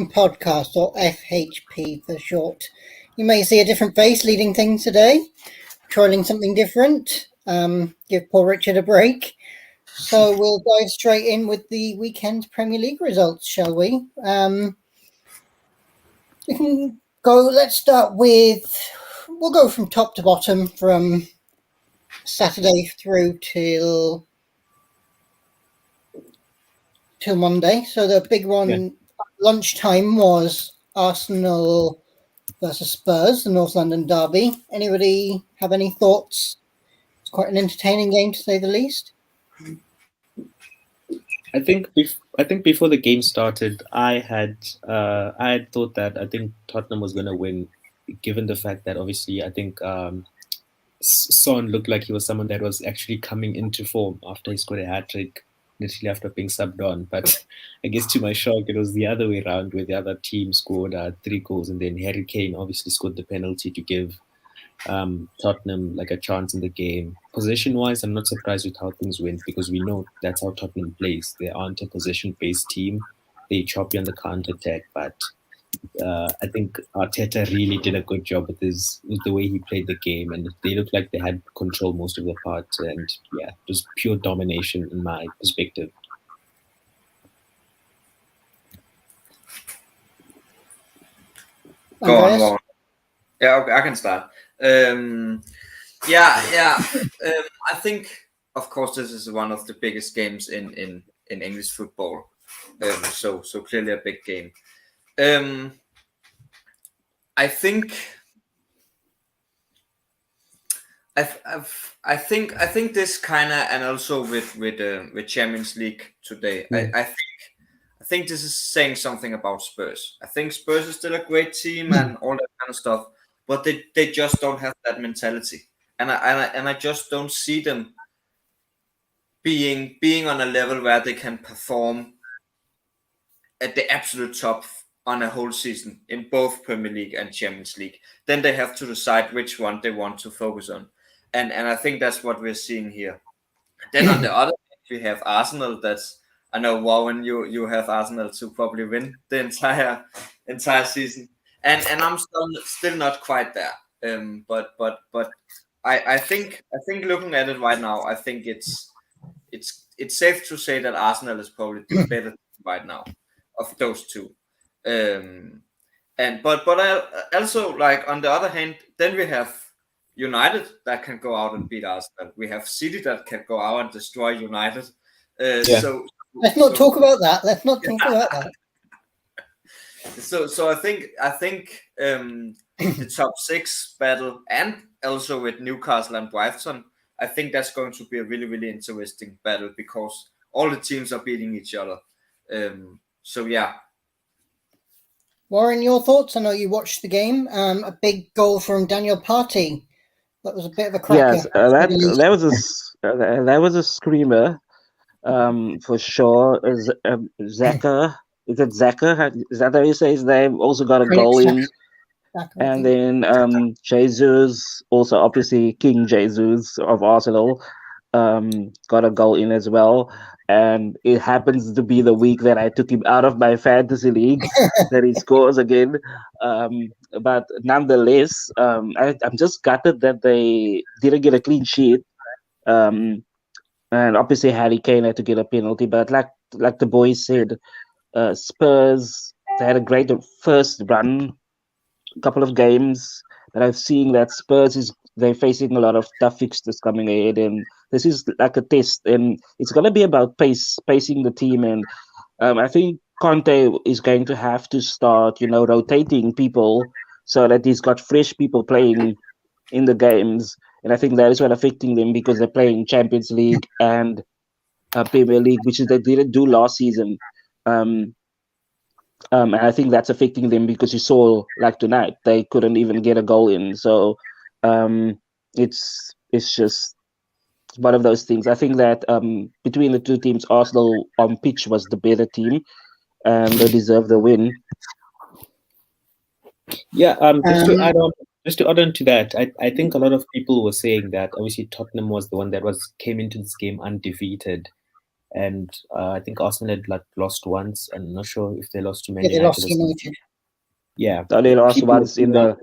Podcast, or FHP for short. You may see a different face leading things today, trialing something different. Give poor Richard a break. So we'll dive straight in with the weekend's Premier League results, shall we? We can go. Let's start with. We'll go from top to bottom, from Saturday through till Monday. So the big one at lunchtime was Arsenal versus Spurs, the North London derby. Anybody have any thoughts? It's quite an entertaining game, to say the least. I think before the game started, I had thought that I think Tottenham was going to win, given the fact that obviously I think Son looked like he was someone that was actually coming into form after he scored a hat-trick initially after being subbed on. But I guess to my shock, it was the other way around, where the other team scored 3 goals, and then Harry Kane obviously scored the penalty to give Tottenham like a chance in the game. Possession-wise, I'm not surprised with how things went, because we know that's how Tottenham plays. They aren't a possession-based team. They chop you on the counter-attack, but I think Arteta really did a good job with the way he played the game, and they looked like they had control most of the part. And yeah, it was pure domination in my perspective. Go on. Yeah, okay, I can start. I think, of course, this is one of the biggest games in English football. So clearly a big game. I think this kind of, and also with Champions League today, I think this is saying something about Spurs. I think Spurs is still a great team and all that kind of stuff, but they just don't have that mentality, and I just don't see them being on a level where they can perform at the absolute top on a whole season in both Premier League and Champions League. Then they have to decide which one they want to focus on, and I think that's what we're seeing here. Then on the other hand, we have Arsenal. I know, Warren, you have Arsenal to probably win the entire season, and I'm still not quite there. But I think looking at it right now, I think it's safe to say that Arsenal is probably the better team right now of those two. But I also, like, on the other hand, then we have United that can go out and beat Arsenal. We have City that can go out and destroy United. So let's not talk about that. Let's not talk about that. So I think the top 6 battle, and also with Newcastle and Brighton, I think that's going to be a really, really interesting battle, because all the teams are beating each other. So yeah. Warren, your thoughts? I know you watched the game. A big goal from Daniel Partey. That was a bit of a cracker. Yes, that was a screamer, for sure. Xhaka, is it Xhaka? Is that how you say his name? Also got a goal in. And then Jesus, also obviously King Jesus of Arsenal, got a goal in as well. And it happens to be the week that I took him out of my fantasy league that he scores again. But nonetheless, I'm just gutted that they didn't get a clean sheet. And obviously Harry Kane had to get a penalty. But like the boys said, Spurs, they had a great first run, couple of games, but I've seen that they're facing a lot of tough fixtures coming ahead, and this is like a test, and it's going to be about pacing the team. And I think Conte is going to have to start, rotating people so that he's got fresh people playing in the games, and I think that is what affecting them, because they're playing Champions League and Premier League, which they didn't do last season. And I think that's affecting them, because you saw, like tonight, they couldn't even get a goal in. So it's just one of those things. I think that between the two teams, Arsenal on pitch was the better team, and they deserve the win. Yeah, just to add on to that, I think a lot of people were saying that obviously Tottenham was the one that came into this game undefeated. and I think Arsenal had like lost once. I'm not sure if they lost to Man Yeah, they United. lost Or to something. United. Yeah, They lost once in the.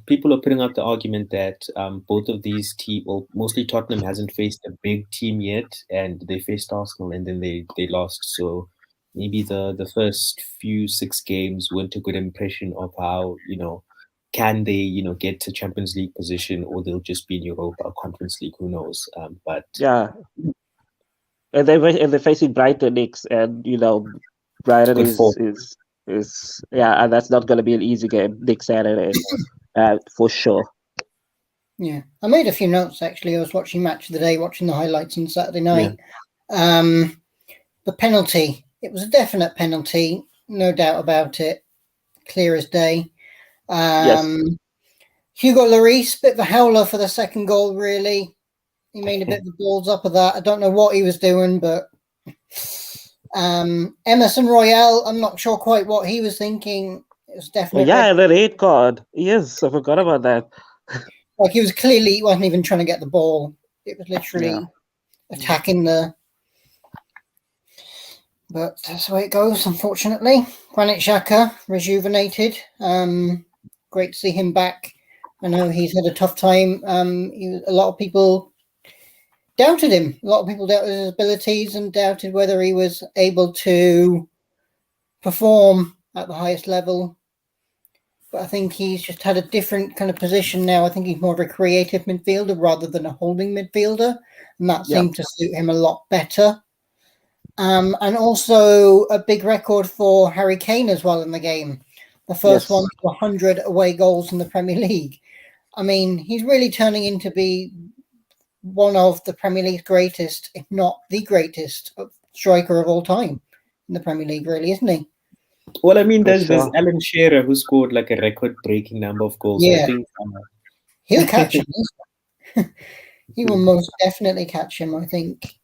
People are putting out the argument that both of these teams, well, mostly Tottenham, hasn't faced a big team yet, and they faced Arsenal and then they lost. So maybe the first few 6 games weren't a good impression of how, can they get to Champions League position, or they'll just be in Europa or Conference League. Who knows? But Yeah, and they're facing Brighton next, and Brighton good form. is yeah, and that's not going to be an easy game next Saturday, for sure. Yeah, I made a few notes actually. I was watching Match of the Day, watching the highlights on Saturday night. Yeah. The penalty, it was a definite penalty, no doubt about it, clear as day. Yes. Hugo Lloris, bit of a howler for the second goal, really. He made a bit of the balls up of that. I don't know what he was doing, but Emerson Royale, I'm not sure quite what he was thinking. It was definitely the red card. Yes, I forgot about that. Like he wasn't even trying to get the ball. It was literally attacking the. But that's the way it goes, unfortunately. Granit Xhaka, rejuvenated. Great to see him back. I know he's had a tough time. A lot of people doubted him. A lot of people doubted his abilities and doubted whether he was able to perform at the highest level. But I think he's just had a different kind of position now. I think he's more of a creative midfielder rather than a holding midfielder. And that seemed to suit him a lot better. And also a big record for Harry Kane as well in the game. The first one to 100 away goals in the Premier League. I mean, he's really turning into be one of the Premier League's greatest, if not the greatest striker of all time in the Premier League, really, isn't he? Well, I mean, there's Alan Shearer who scored like a record-breaking number of goals. Yeah. I think he'll catch him. He will most definitely catch him, I think.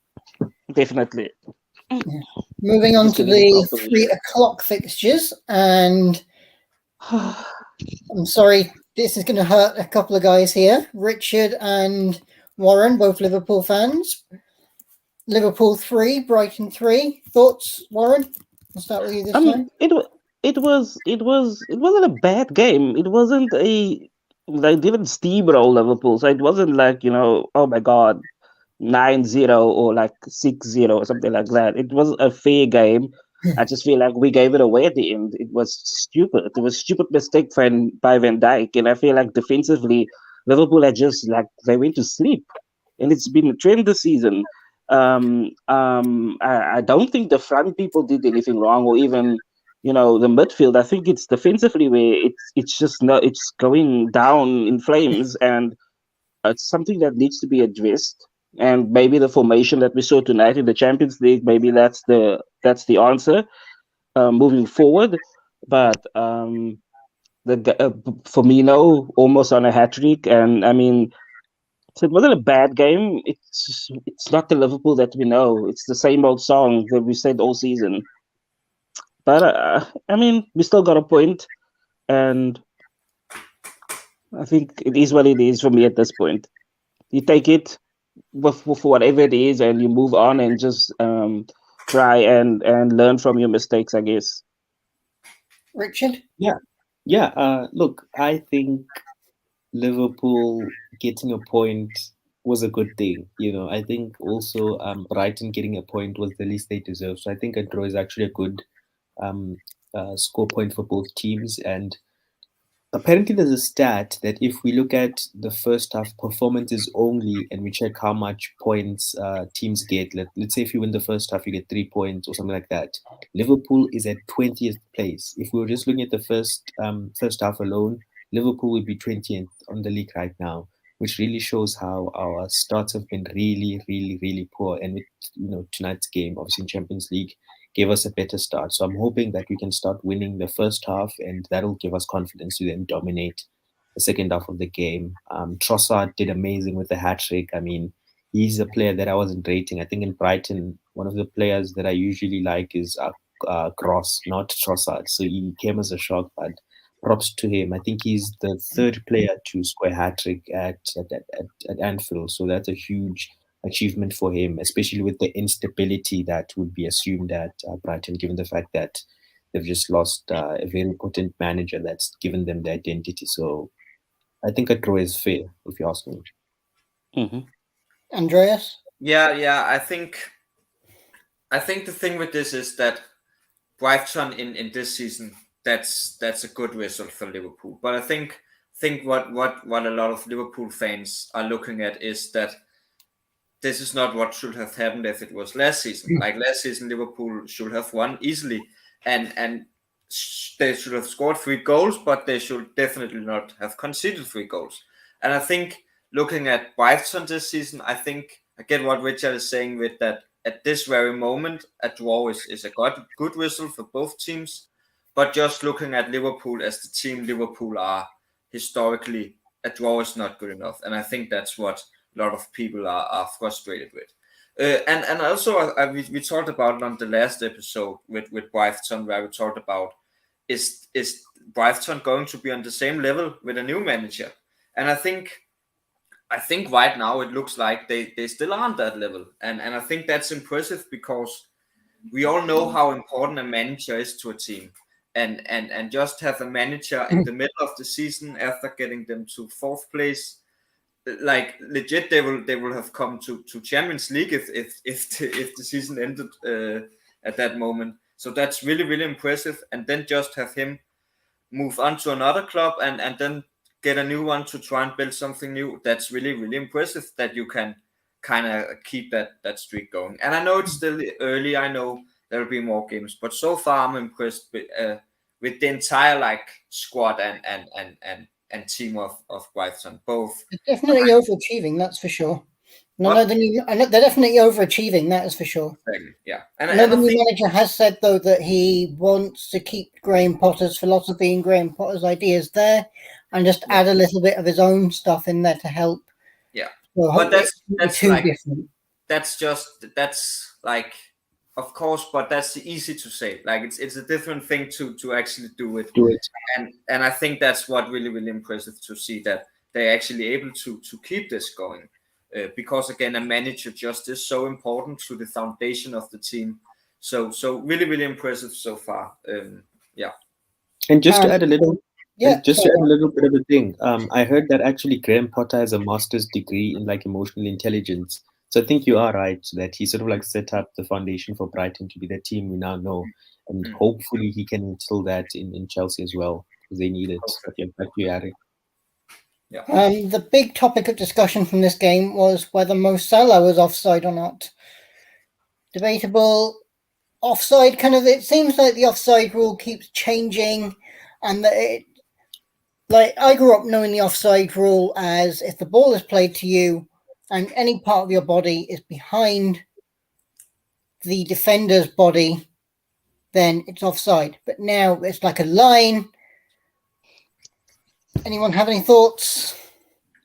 Definitely. Yeah. Moving on to the 3 o'clock fixtures, and I'm sorry, this is going to hurt a couple of guys here. Richard and Warren, both Liverpool fans. Liverpool 3, Brighton 3. Thoughts, Warren? I'll start with you this time. It wasn't a bad game. It wasn't they didn't steamroll Liverpool, so it wasn't like oh my god, 9-0 or like 6-0 or something like that. It was a fair game. I just feel like we gave it away at the end. It was stupid. It was a stupid mistake by Van Dijk, and I feel like defensively, Liverpool had just they went to sleep, and it's been a trend this season. I don't think the front people did anything wrong, or even the midfield. I think it's defensively where it's just it's going down in flames, and it's something that needs to be addressed. And maybe the formation that we saw tonight in the Champions League, maybe that's the answer moving forward. But Firmino almost on a hat trick, and I mean, it wasn't a bad game. It's not the Liverpool that we know. It's the same old song that we said all season. But I mean, we still got a point, and I think it is what it is for me at this point. You take it for whatever it is, and you move on and just try and learn from your mistakes, I guess. Richard? Yeah. Look, I think Liverpool getting a point was a good thing. I think also Brighton getting a point was the least they deserved. So I think a draw is actually a good score point for both teams. And apparently there's a stat that if we look at the first half performances only and we check how much points teams get, let's say if you win the first half, you get 3 points or something like that. Liverpool is at 20th place. If we were just looking at the first half alone, Liverpool would be 20th on the league right now, which really shows how our starts have been really, really, really poor. And with tonight's game, obviously in Champions League, gave us a better start. So I'm hoping that we can start winning the first half, and that'll give us confidence to then dominate the second half of the game. Trossard did amazing with the hat trick. I mean, he's a player that I wasn't rating. I think in Brighton, one of the players that I usually like is Gross, not Trossard. So he came as a shock, but props to him. I think he's the third player to score a hat trick at Anfield. So that's a huge achievement for him, especially with the instability that would be assumed at Brighton, given the fact that they've just lost a very important manager that's given them the identity. So I think a draw is fair, if you ask me. Mm-hmm. Andreas? Yeah. I think the thing with this is that Brighton in this season, that's a good result for Liverpool. But I think what a lot of Liverpool fans are looking at is that this is not what should have happened if it was last season. Like last season, Liverpool should have won easily, and they should have scored 3 goals, but they should definitely not have conceded 3 goals. And I think looking at Brighton this season, I think I get what Richard is saying with that. At this very moment, a draw is a good result for both teams. But just looking at Liverpool as the team Liverpool are historically, a draw is not good enough. And I think that's what a lot of people are frustrated with. And also, we talked about it on the last episode with Brighton, where we talked about is Brighton going to be on the same level with a new manager? And I think right now it looks like they still aren't that level. And I think that's impressive because we all know how important a manager is to a team. And just have a manager in the middle of the season after getting them to 4th place, like legit, they will have come to Champions League if the season ended at that moment. So that's really, really impressive. And then just have him move on to another club and then get a new one to try and build something new. That's really, really impressive that you can kind of keep that streak going. And I know it's still early. I know there'll be more games, but so far I'm impressed with the entire squad and team of Brighton. Both They're definitely overachieving, that's for sure. They're definitely overachieving, that is for sure. Yeah. And the new manager has said, though, that he wants to keep Graham Potter's philosophy and Graham Potter's ideas there and just add a little bit of his own stuff in there to help. Yeah. So but that's different. That's of course, but that's easy to say. Like it's a different thing to actually do it. And I think that's what really, really impressive to see that they're actually able to keep this going. Because again, a manager just is so important to the foundation of the team. So really, really impressive so far. Yeah. And just to add a little, to add a little bit of a thing, I heard that actually Graham Potter has a master's degree in emotional intelligence. So I think you are right that he sort of set up the foundation for Brighton to be the team we now know, and hopefully he can instill that in Chelsea as well because they need it. But yeah, back to you, Harry. Yeah. The big topic of discussion from this game was whether Mo Salah was offside or not. Debatable. Offside, it seems like the offside rule keeps changing, and that I grew up knowing the offside rule as if the ball is played to you and any part of your body is behind the defender's body, then it's offside. But now it's like a line. Anyone have any thoughts?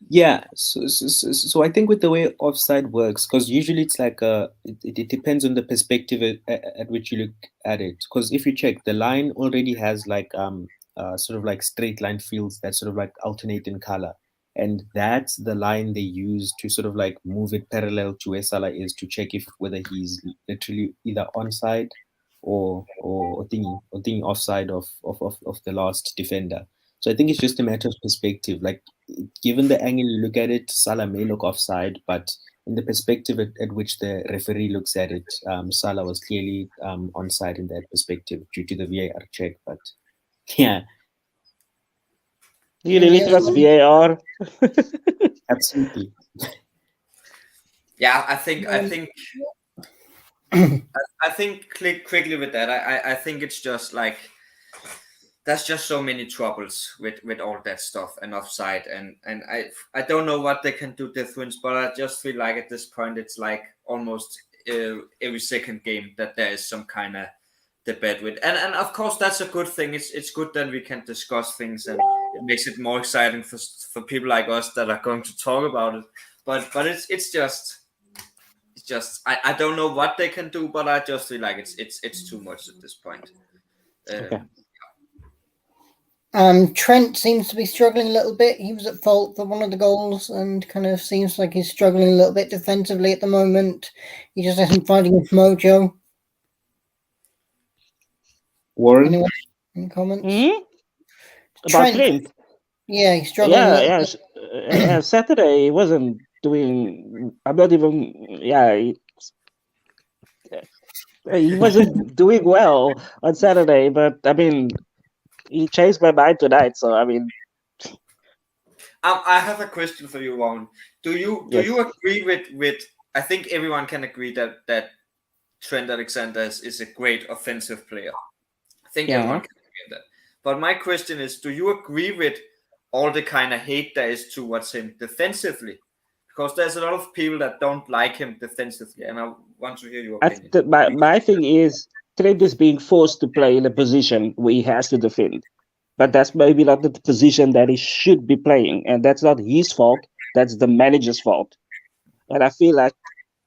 Yeah, so I think with the way offside works, because usually it's it depends on the perspective at which you look at it. Because if you check, the line already has sort of straight line fields that sort of alternate in color, and that's the line they use to sort of move it parallel to where Salah is to check whether he's literally either onside or thinking offside of the last defender. So I think it's just a matter of perspective. Given the angle you look at it, Salah may look offside, but in the perspective at which the referee looks at it, Salah was clearly onside in that perspective due to the VAR check. But yeah. You really trust VAR? Absolutely. Yeah, I think quickly with that. I think it's just there's just so many troubles with all that stuff and offside, and I don't know what they can do different, but I just feel like at this point it's almost every second game that there is some kind of debate with, and of course that's a good thing. It's good that we can discuss things, and it makes it more exciting for people like us that are going to talk about it. But it's just I don't know what they can do, but I just feel like it's too much at this point. Okay. Trent seems to be struggling a little bit. He was at fault for one of the goals and kind of seems like he's struggling a little bit defensively at the moment. He just isn't finding his mojo. Warren? Anyone? Any comments? About Trent? Yeah, he's struggling a little bit. Saturday he wasn't doing. I'm not even. Yeah, he wasn't doing well on Saturday, but I mean, he changed my mind tonight. So I mean, I have a question for you, Warren. Do you agree with? I think everyone can agree that Trent Alexander is a great offensive player. I think everyone can agree on that. But my question is, do you agree with all the kind of hate there is towards him defensively? Because there's a lot of people that don't like him defensively, and I want to hear your opinion. My thing is, Trent is being forced to play in a position where he has to defend. But that's maybe not the position that he should be playing. And that's not his fault. That's the manager's fault. And I feel like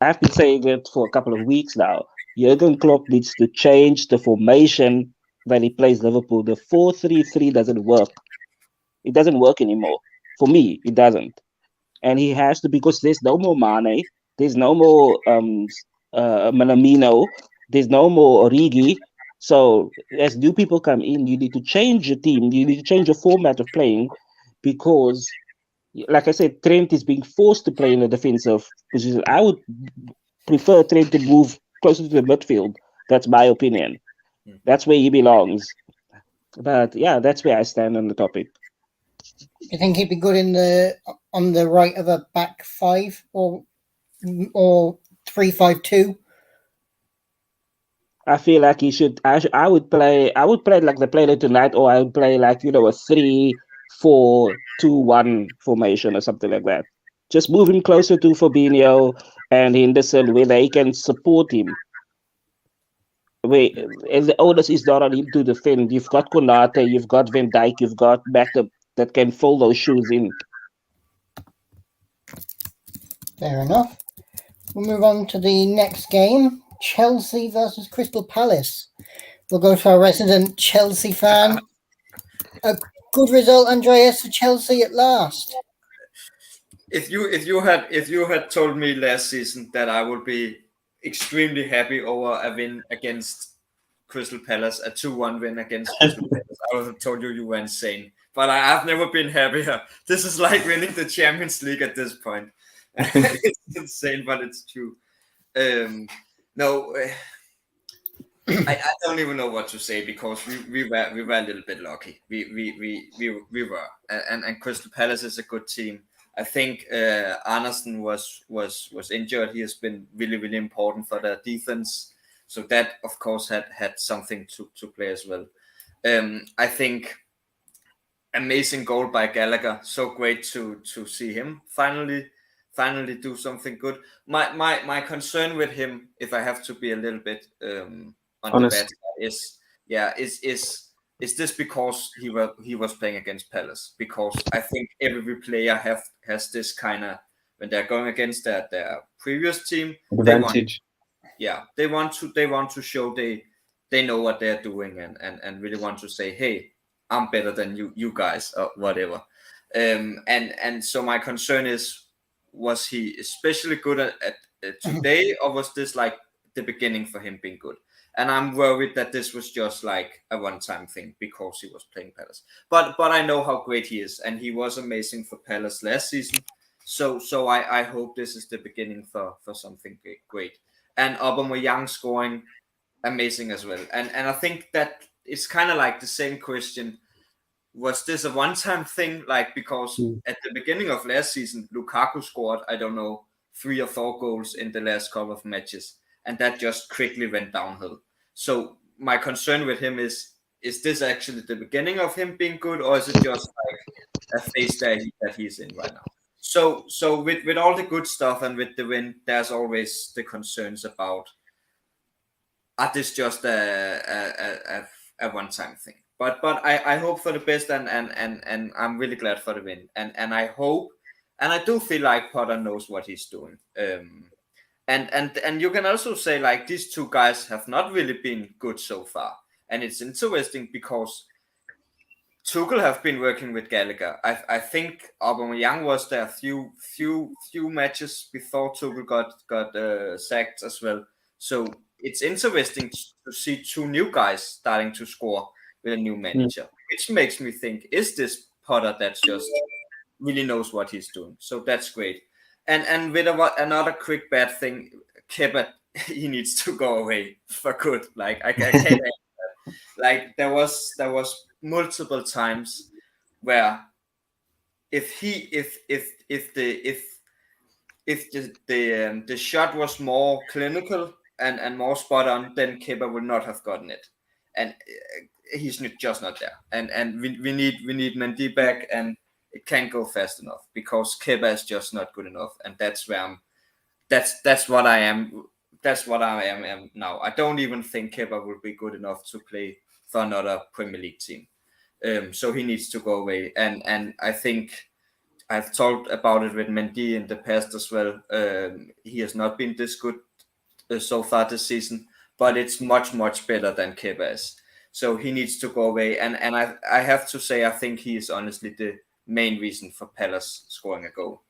I've been saying it for a couple of weeks now. Jurgen Klopp needs to change the formation when he plays Liverpool. The 4-3-3 doesn't work. It doesn't work anymore. For me, it doesn't. And he has to, because there's no more Mane. There's no more Minamino. There's no more Origi. So as new people come in, you need to change your team. You need to change your format of playing because, like I said, Trent is being forced to play in a defensive position. I would prefer Trent to move closer to the midfield. That's my opinion. That's where he belongs. But yeah, that's where I stand on the topic. You think he'd be good on the right of a back five or 3-5-2? I feel like he should. I would play like they played it tonight, or I would play like a 3-4-2-1 formation or something like that. Just move him closer to Fabinho and Henderson, where they can support him. And the onus is not on him to defend. You've got Konate, you've got Van Dijk, you've got Matip that can fill those shoes in. Fair enough. We'll move on to the next game. Chelsea versus Crystal Palace. We'll go to our resident Chelsea fan. A good result, Andreas, for Chelsea at last. If you had told me last season that I would be extremely happy over a win against Crystal Palace, a 2-1 win against Crystal Palace, I would have told you were insane. But I've never been happier. This is like winning the Champions League at this point. It's insane, but it's true. No, I don't even know what to say because we were a little bit lucky. We were, and Crystal Palace is a good team. I think Anderson was injured. He has been really important for their defense, so that of course had something to play as well. I think amazing goal by Gallagher. So great to see him finally do something good. My concern with him, if I have to be a little bit on honest, the bad side, is this because he was playing against Palace? Because I think every player has this kind of, when they're going against their previous team, advantage. They want to show they know what they're doing and really want to say, hey, I'm better than you guys or whatever. And so my concern is, was he especially good at today, or was this like the beginning for him being good? And I'm worried that this was just like a one-time thing because he was playing Palace. But I know how great he is, and he was amazing for Palace last season. So I hope this is the beginning for something great. And Aubameyang scoring amazing as well. And I think that it's kind of like the same question. Was this a one-time thing? Like, because at the beginning of last season, Lukaku scored, I don't know, 3 or 4 goals in the last couple of matches, and that just quickly went downhill. So my concern with him is this actually the beginning of him being good, or is it just like a phase that he's in right now? So with all the good stuff and with the win, there's always the concerns about, are this just a one-time thing? But I hope for the best, and I'm really glad for the win. And I hope, and I do feel like Potter knows what he's doing. And you can also say like these two guys have not really been good so far. And it's interesting because Tuchel have been working with Gallagher. I think Aubameyang was there a few matches before Tuchel got sacked as well. So it's interesting to see two new guys starting to score with a new manager, which makes me think, is this Potter that's just really knows what he's doing? So that's great. And with another quick bad thing, Kepa, he needs to go away for good. Like I can't handle that. Like there was multiple times where if the shot was more clinical and more spot on, then Kepa would not have gotten it, and he's just not there. And we need Mendy back, and it can't go fast enough because Kepa is just not good enough, and that's where that's what I am. That's what I am now. I don't even think Kepa will be good enough to play for another Premier League team. So he needs to go away. And I think I've talked about it with Mendy in the past as well. He has not been this good so far this season, but it's much better than Kepa is. So he needs to go away. And I have to say, I think he is honestly the main reason for Palace scoring a goal,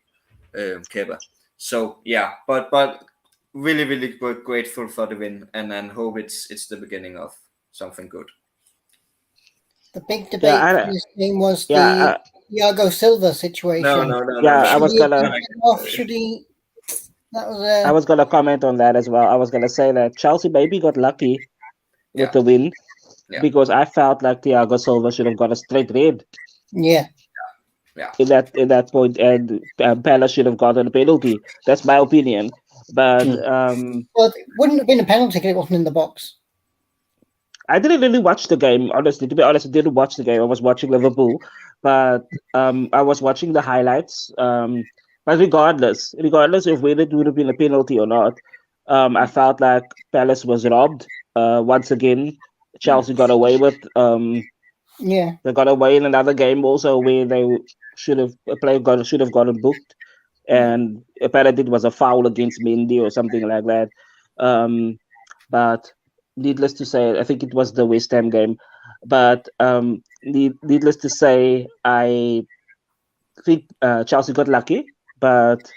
Kepa. So yeah, but really grateful for the win, and hope it's the beginning of something good. The big debate for this game was the Thiago Silva situation. No. I was gonna. Should he? That was. I was gonna comment on that as well. I was gonna say that Chelsea maybe got lucky with the win because I felt like Thiago Silva should have got a straight red. Yeah. In that point, and Palace should have gotten a penalty. That's my opinion. But well, it wouldn't have been a penalty if it wasn't in the box. I didn't really watch the game, honestly. To be honest, I didn't watch the game. I was watching Liverpool, but I was watching the highlights. But regardless of whether it would have been a penalty or not, I felt like Palace was robbed. Once again, Chelsea got away with. They got away in another game also where they should have gotten booked, and apparently it was a foul against Mendy or something like that. But needless to say, I think it was the West Ham game. But needless to say, I think Chelsea got lucky, but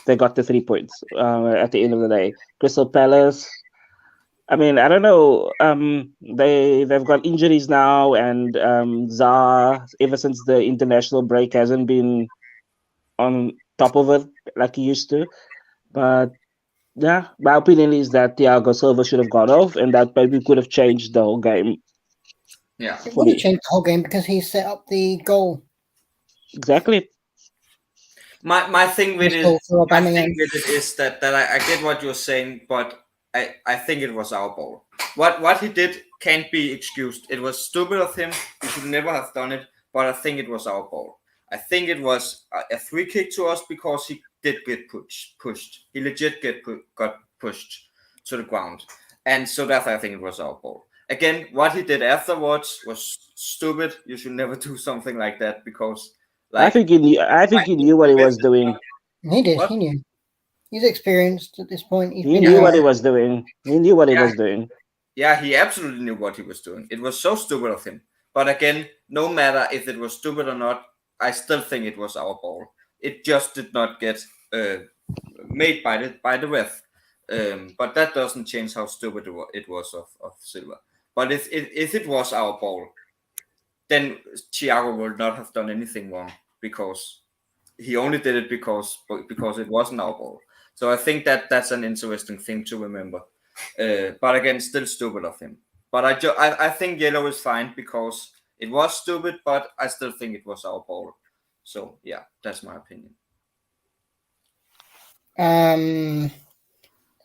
they got the 3 points at the end of the day. Crystal Palace, I mean, I don't know. They've got injuries now, and Zaha, ever since the international break, hasn't been on top of it like he used to. But yeah, my opinion is that Thiago Silva should have gone off, and that maybe could have changed the whole game. Yeah, it would have changed the whole game because he set up the goal. Exactly. My thing with it is that I get what you're saying, but I think it was our ball. What he did can't be excused. It was stupid of him. He should never have done it. But I think it was our ball. I think it was a free kick to us because he did get pushed. He legit got pushed to the ground, and so that's I think it was our ball. Again, what he did afterwards was stupid. You should never do something like that because. I think he knew what he was doing. He did. What? He knew. He's experienced at this point. He knew what he was doing. He knew what he was doing. Yeah, he absolutely knew what he was doing. It was so stupid of him. But again, no matter if it was stupid or not, I still think it was our ball. It just did not get made by the ref. But that doesn't change how stupid it was of Silva. But if it was our ball, then Thiago would not have done anything wrong because he only did it because it wasn't our ball. So I think that's an interesting thing to remember. But again, still stupid of him. But I think yellow is fine because it was stupid, but I still think it was our ball. So yeah, that's my opinion. I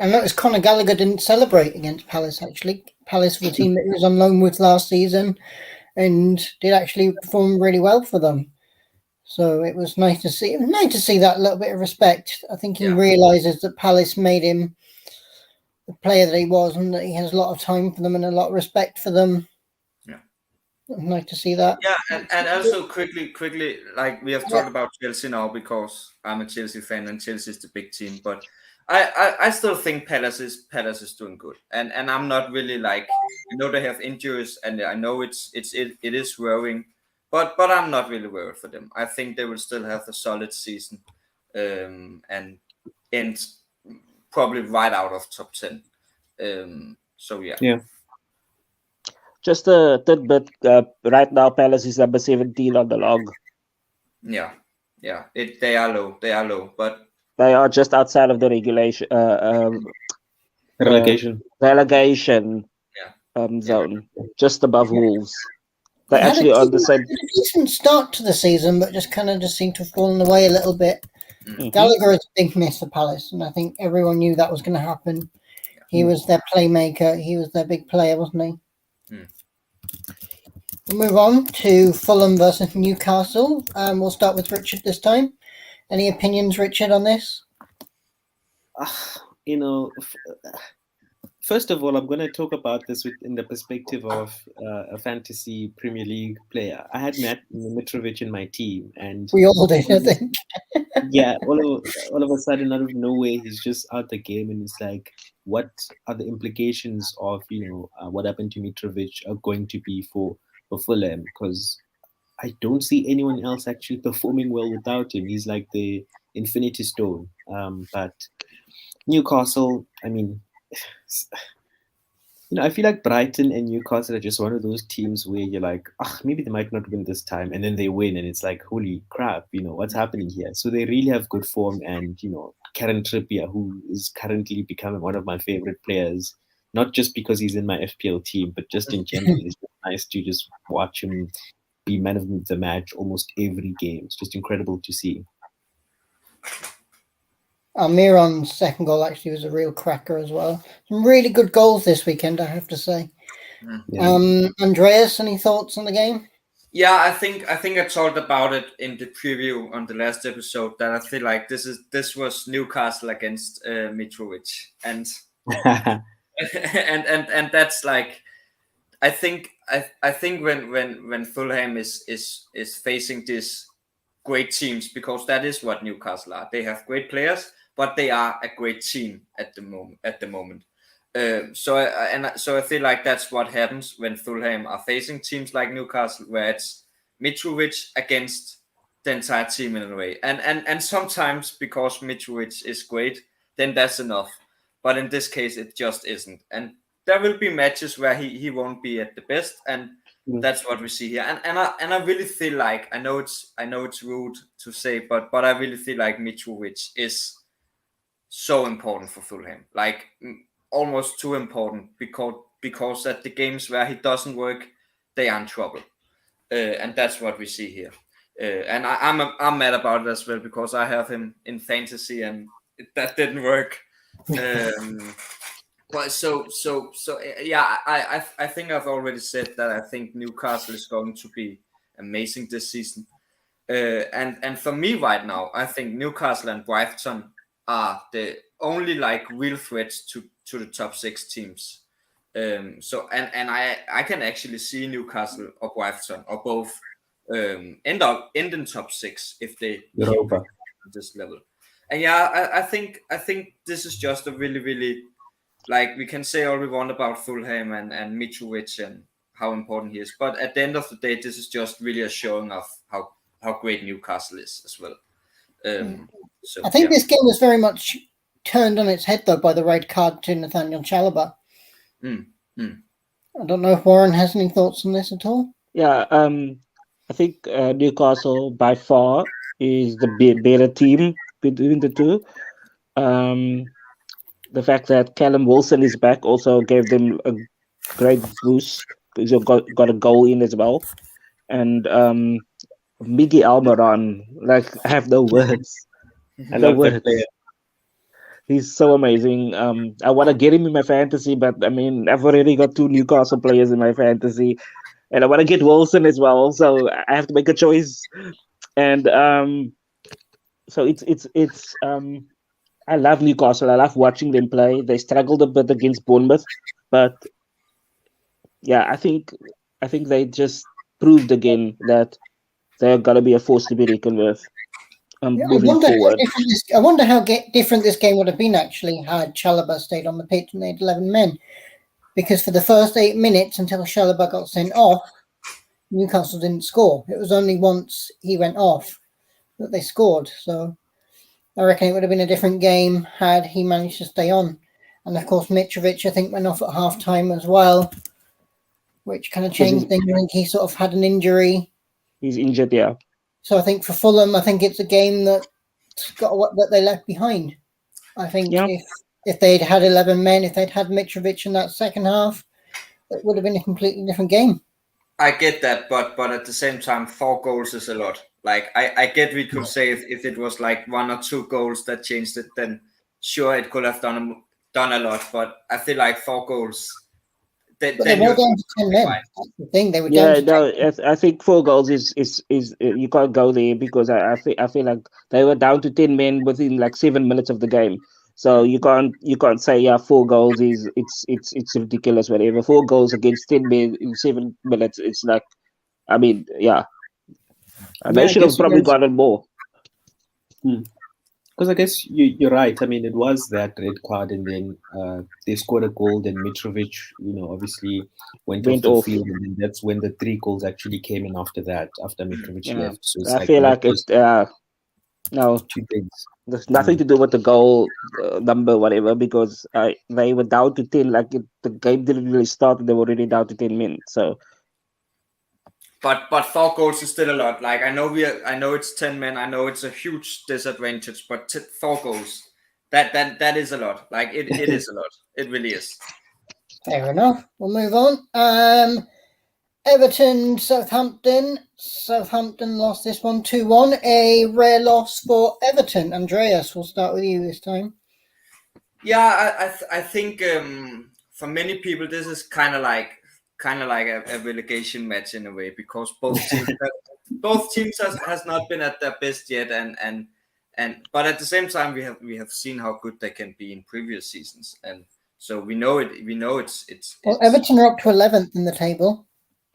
noticed Conor Gallagher didn't celebrate against Palace. Actually, Palace were the team that he was on loan with last season, and did actually perform really well for them. So it was nice to see. It was nice to see that little bit of respect. I think he realizes that Palace made him the player that he was, and that he has a lot of time for them and a lot of respect for them. Yeah, it was nice to see that. Yeah, and also quickly, like we have talked about Chelsea now because I'm a Chelsea fan and Chelsea is the big team, but I still think Palace is doing good, and I'm not really like, I know they have injuries and I know it is worrying, But I'm not really worried for them. I think they will still have a solid season and end probably right out of top 10. So yeah. Yeah. Just a tidbit. Right now, Palace is number 17 on the log. Yeah. They are low, but they are just outside of the relegation zone, just above Wolves. They're actually on the same. A decent start to the season, but just seemed to have fallen away a little bit. Mm-hmm. Gallagher is a big miss for Palace, and I think everyone knew that was going to happen. He was their playmaker. He was their big player, wasn't he? Mm. We'll move on to Fulham versus Newcastle. We'll start with Richard this time. Any opinions, Richard, on this? First of all, I'm going to talk about this in the perspective of a fantasy Premier League player. I had Matt Mitrovic in my team, and we all did, I think. Yeah, all of a sudden, out of nowhere, he's just out the game, and it's like, what are the implications of what happened to Mitrovic are going to be for Fulham? Because I don't see anyone else actually performing well without him. He's like the infinity stone. But Newcastle, I mean, I feel like Brighton and Newcastle are just one of those teams where you're like, maybe they might not win this time, and then they win, and it's like, holy crap, what's happening here? So they really have good form, and Kieran Trippier, who is currently becoming one of my favorite players, not just because he's in my FPL team, but just in general. It's nice to just watch him be man of the match almost every game. It's just incredible to see. Almiron's second goal actually was a real cracker as well. Some really good goals this weekend, I have to say. Yeah. Andreas, any thoughts on the game? Yeah, I think I talked about it in the preview on the last episode that I feel like this was Newcastle against Mitrovic, and and that's like, I think when Fulham is facing these great teams, because that is what Newcastle are. They have great players, but they are a great team at the moment. So I feel like that's what happens when Fulham are facing teams like Newcastle, where it's Mitrovic against the entire team in a way. And sometimes because Mitrovic is great, then that's enough. But in this case, it just isn't. And there will be matches where he won't be at the best, and that's what we see here. And I really feel like, I know it's rude to say, but I really feel like Mitrovic is so important for Fulham, like almost too important, because at the games where he doesn't work, they are in trouble, and that's what we see here. And I'm mad about it as well, because I have him in fantasy and that didn't work. But so yeah, I think I've already said that I think Newcastle is going to be amazing this season. And for me right now, I think Newcastle and Brighton are the only like real threats to the top 6 teams. So I can actually see Newcastle or Brighton or both end in top 6 if they keep at this level. And yeah, I think this is just a really, really, like, we can say all we want about Fulham and Mitrovic and how important he is, but at the end of the day, this is just really a showing of how great Newcastle is as well. So I think this game was very much turned on its head, though, by the red card to Nathaniel Chalobah. I don't know if Warren has any thoughts on this at all. Yeah, I think Newcastle by far is the better team between the two. The fact that Callum Wilson is back also gave them a great boost, because he got a goal in as well. And Miguel Almiron, like, I have no words. He's so amazing. I want to get him in my fantasy, but I mean, I've already got 2 Newcastle players in my fantasy, and I want to get Wilson as well. So I have to make a choice. And so it's I love Newcastle. I love watching them play. They struggled a bit against Bournemouth, but yeah, I think they just proved again that they're gonna be a force to be reckoned with. Moving forward. I wonder how different this game would have been actually had Chalobah stayed on the pitch and they had 11 men, because for the first 8 minutes until Chalobah got sent off, Newcastle didn't score. It was only once he went off that they scored. So I reckon it would have been a different game had he managed to stay on. And of course, Mitrovic, I think, went off at half time as well, which kind of changed things. I think he sort of had an injury. He's injured, yeah. So I think for Fulham, I think it's a game that they left behind. I think if they'd had 11 men, if they'd had Mitrovic in that second half, it would have been a completely different game. I get that, but at the same time, 4 goals is a lot. Like I get we could say if it was like 1 or 2 goals that changed it, then sure it could have done a lot. But I feel like 4 goals. But they were down to 10 men. That's the thing. They were down to I think 4 goals is you can't go there because I feel like they were down to 10 men within like 7 minutes of the game. So you can't say 4 goals is it's ridiculous, whatever. 4 goals against 10 men in 7 minutes, it's like, I mean, and they should have probably gotten more. Because I guess you're right. I mean, it was that red card, and then they scored a goal. Then Mitrovic, obviously went off the field, and then that's when the 3 goals actually came in after that. After Mitrovic left, so it's I feel like it's no. 2 things. There's nothing to do with the goal number, whatever, because they were down to 10. Like the game didn't really start, and they were already down to 10 men. So. But 4 goals is still a lot. Like I know it's 10 men. I know it's a huge disadvantage. But 4 goals, that is a lot. Like it is a lot. It really is. Fair enough. We'll move on. Everton, Southampton. Southampton lost this one 2-1. A rare loss for Everton. Andreas, we'll start with you this time. Yeah, I think for many people this is kind of like a relegation match in a way, because both teams has not been at their best yet, and but at the same time we have seen how good they can be in previous seasons, and so we know it's well, Everton are up to 11th in the table.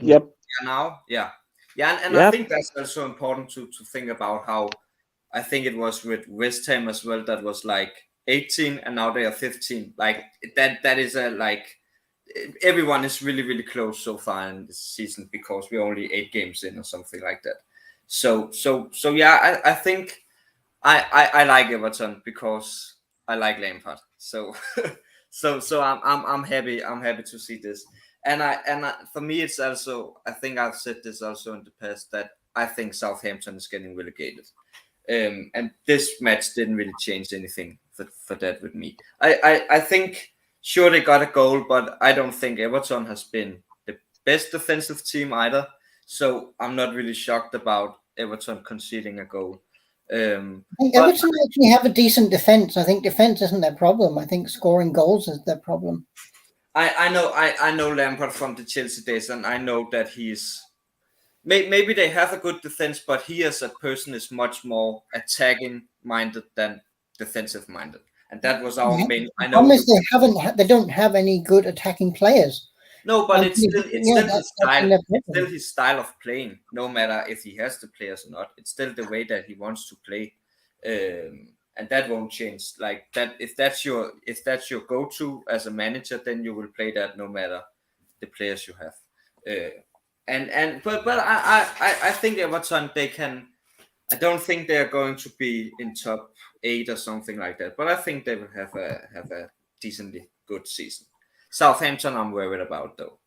Yep. And I think that's also important to think about how I think it was with West Ham as well, that was like 18 and now they are 15. Like that is a like. Everyone is really, really close so far in this season because we're only 8 games in or something like that. So yeah, I think I like Everton because I like Lampard. So I'm happy to see this. And for me it's also, I think I've said this also in the past, that I think Southampton is getting relegated. And this match didn't really change anything for that with me. I think. Sure, they got a goal, but I don't think Everton has been the best defensive team either. So I'm not really shocked about Everton conceding a goal. I think Everton actually have a decent defense. I think defense isn't their problem. I think scoring goals is their problem. I know Lampard from the Chelsea days, and I know that he's maybe they have a good defense, but he as a person is much more attacking minded than defensive minded. And that was our main. I know. They don't have any good attacking players. No, but it's still his style. It's still his style of playing. No matter if he has the players or not, it's still the way that he wants to play, and that won't change. Like that, if that's your go-to as a manager, then you will play that no matter the players you have. But I think Everton, they can. I don't think they are going to be in top 8 or something like that, but I think they will have a decently good season. Southampton, I'm worried about though.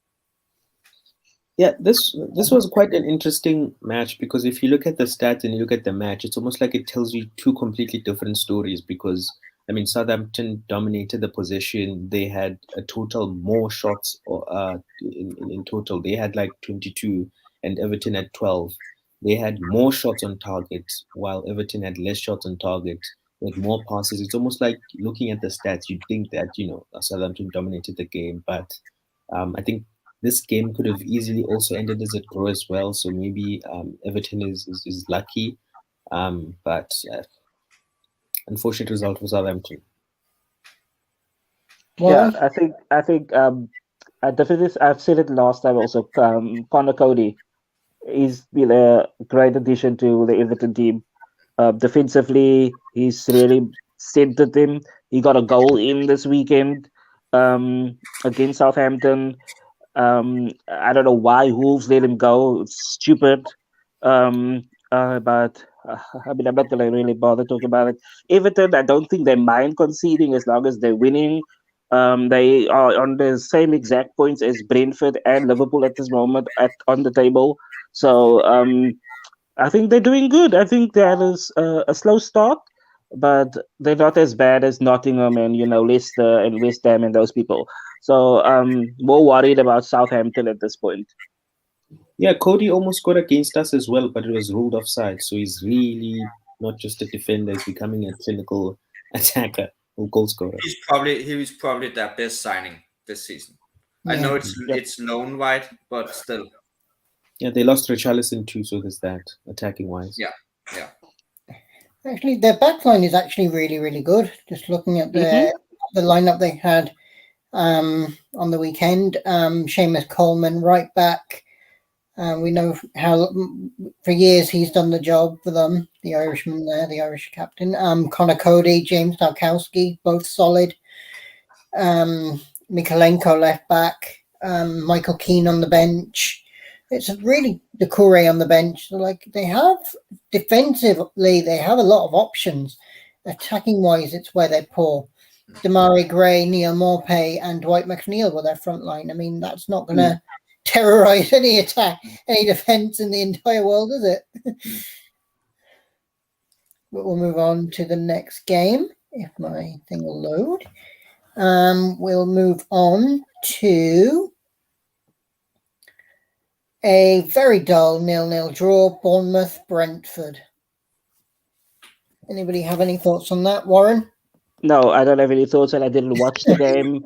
Yeah, this was quite an interesting match, because if you look at the stats and you look at the match, it's almost like it tells you 2 completely different stories. Because I mean, Southampton dominated the possession; they had a total more shots, in total they had like 22, and Everton had 12. They had more shots on target, while Everton had less shots on target. With more passes. It's almost like looking at the stats, you'd think that Southampton dominated the game, but I think this game could have easily also ended as a draw as well. So maybe Everton is lucky, but unfortunate result for Southampton. Yeah, I think I've said it last time also. Conor Cody is been a great addition to the Everton team. Defensively, he's really centered them. He got a goal in this weekend against Southampton. I don't know why Wolves let him go. It's stupid. But I mean, I'm not gonna really bother talking about it. Everton, I don't think they mind conceding as long as they're winning. They are on the same exact points as Brentford and Liverpool at this moment on the table. So I think they're doing good. I think they had a slow start, but they're not as bad as Nottingham and Leicester and West Ham and those people. So more worried about Southampton at this point. Yeah, Cody almost scored against us as well, but it was ruled offside. So he's really not just a defender; he's becoming a clinical attacker or goal scorer. He was probably their best signing this season. I know it's known wide, but still. Yeah, they lost Richarlison too, so there's that attacking wise. Yeah. Actually, their backline is actually really, really good. Just looking at the lineup they had on the weekend, Seamus Coleman right back. We know how for years he's done the job for them. The Irishman there, the Irish captain. Connor Cody, James Tarkowski, both solid. Mikalenko left back. Michael Keane on the bench. It's really Doucouré on the bench. So like they have defensively, they have a lot of options. Attacking wise, it's where they're poor. Demarai Gray, Neil Maupay, and Dwight McNeil were their front line. I mean, that's not going to terrorize any attack, any defense in the entire world, is it? But we'll move on to the next game if my thing will load. We'll move on to a very dull 0-0 draw, Bournemouth-Brentford. Anybody have any thoughts on that, Warren? No, I don't have any thoughts, and I didn't watch the game.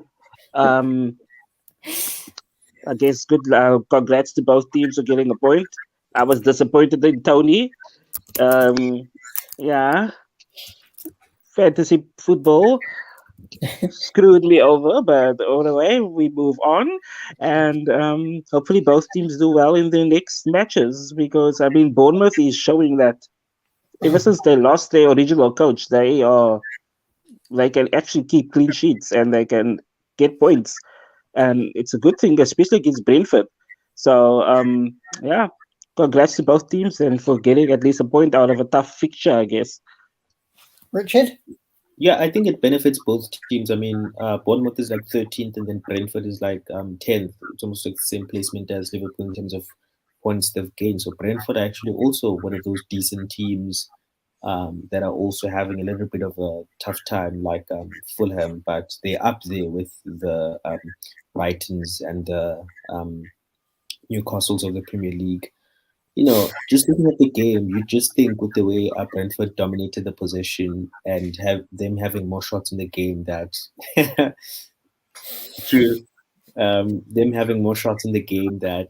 I guess congrats to both teams for getting a point. I was disappointed in Tony. Yeah. Fantasy football screwed me over, but anyway, we move on, and hopefully both teams do well in their next matches, because I mean Bournemouth is showing that ever since they lost their original coach, they can actually keep clean sheets and they can get points, and it's a good thing, especially against Brentford. So yeah, congrats to both teams and for getting at least a point out of a tough fixture, I guess. Richard? Yeah, I think it benefits both teams. I mean, Bournemouth is like 13th, and then Brentford is like 10th. It's almost like the same placement as Liverpool in terms of points they've gained. So Brentford are actually also one of those decent teams that are also having a little bit of a tough time, like Fulham, but they're up there with the Brightons and the Newcastles of the Premier League. Just looking at the game, you just think with the way Brentford dominated the possession and have them having more shots in the game that them having more shots in the game that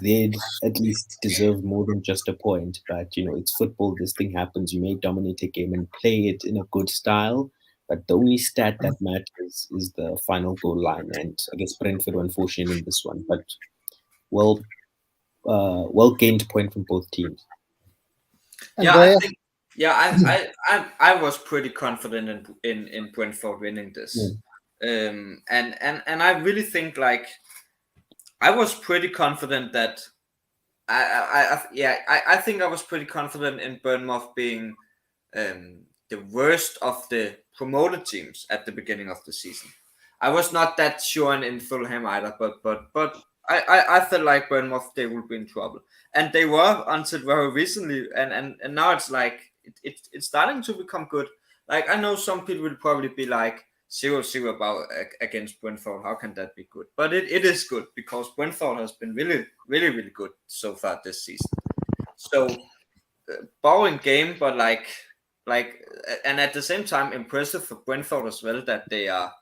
they'd at least deserve more than just a point. But it's football. This thing happens. You may dominate a game and play it in a good style, but the only stat that matters is the final goal line. And I guess Brentford were unfortunate in this one, but well gained point from both teams. Yeah, I was pretty confident in Brentford winning this. And I really think like I was pretty confident that I think I was pretty confident in Bournemouth being the worst of the promoted teams at the beginning of the season. I was not that sure in Fulham either, but I felt like Bournemouth, they would be in trouble, and they were until very recently, and now it's like it's starting to become good. Like I know some people will probably be like 0-0 about against Brentford. How can that be good? But it is good because Brentford has been really, really, really good so far this season. So boring game, but like, and at the same time impressive for Brentford as well that they are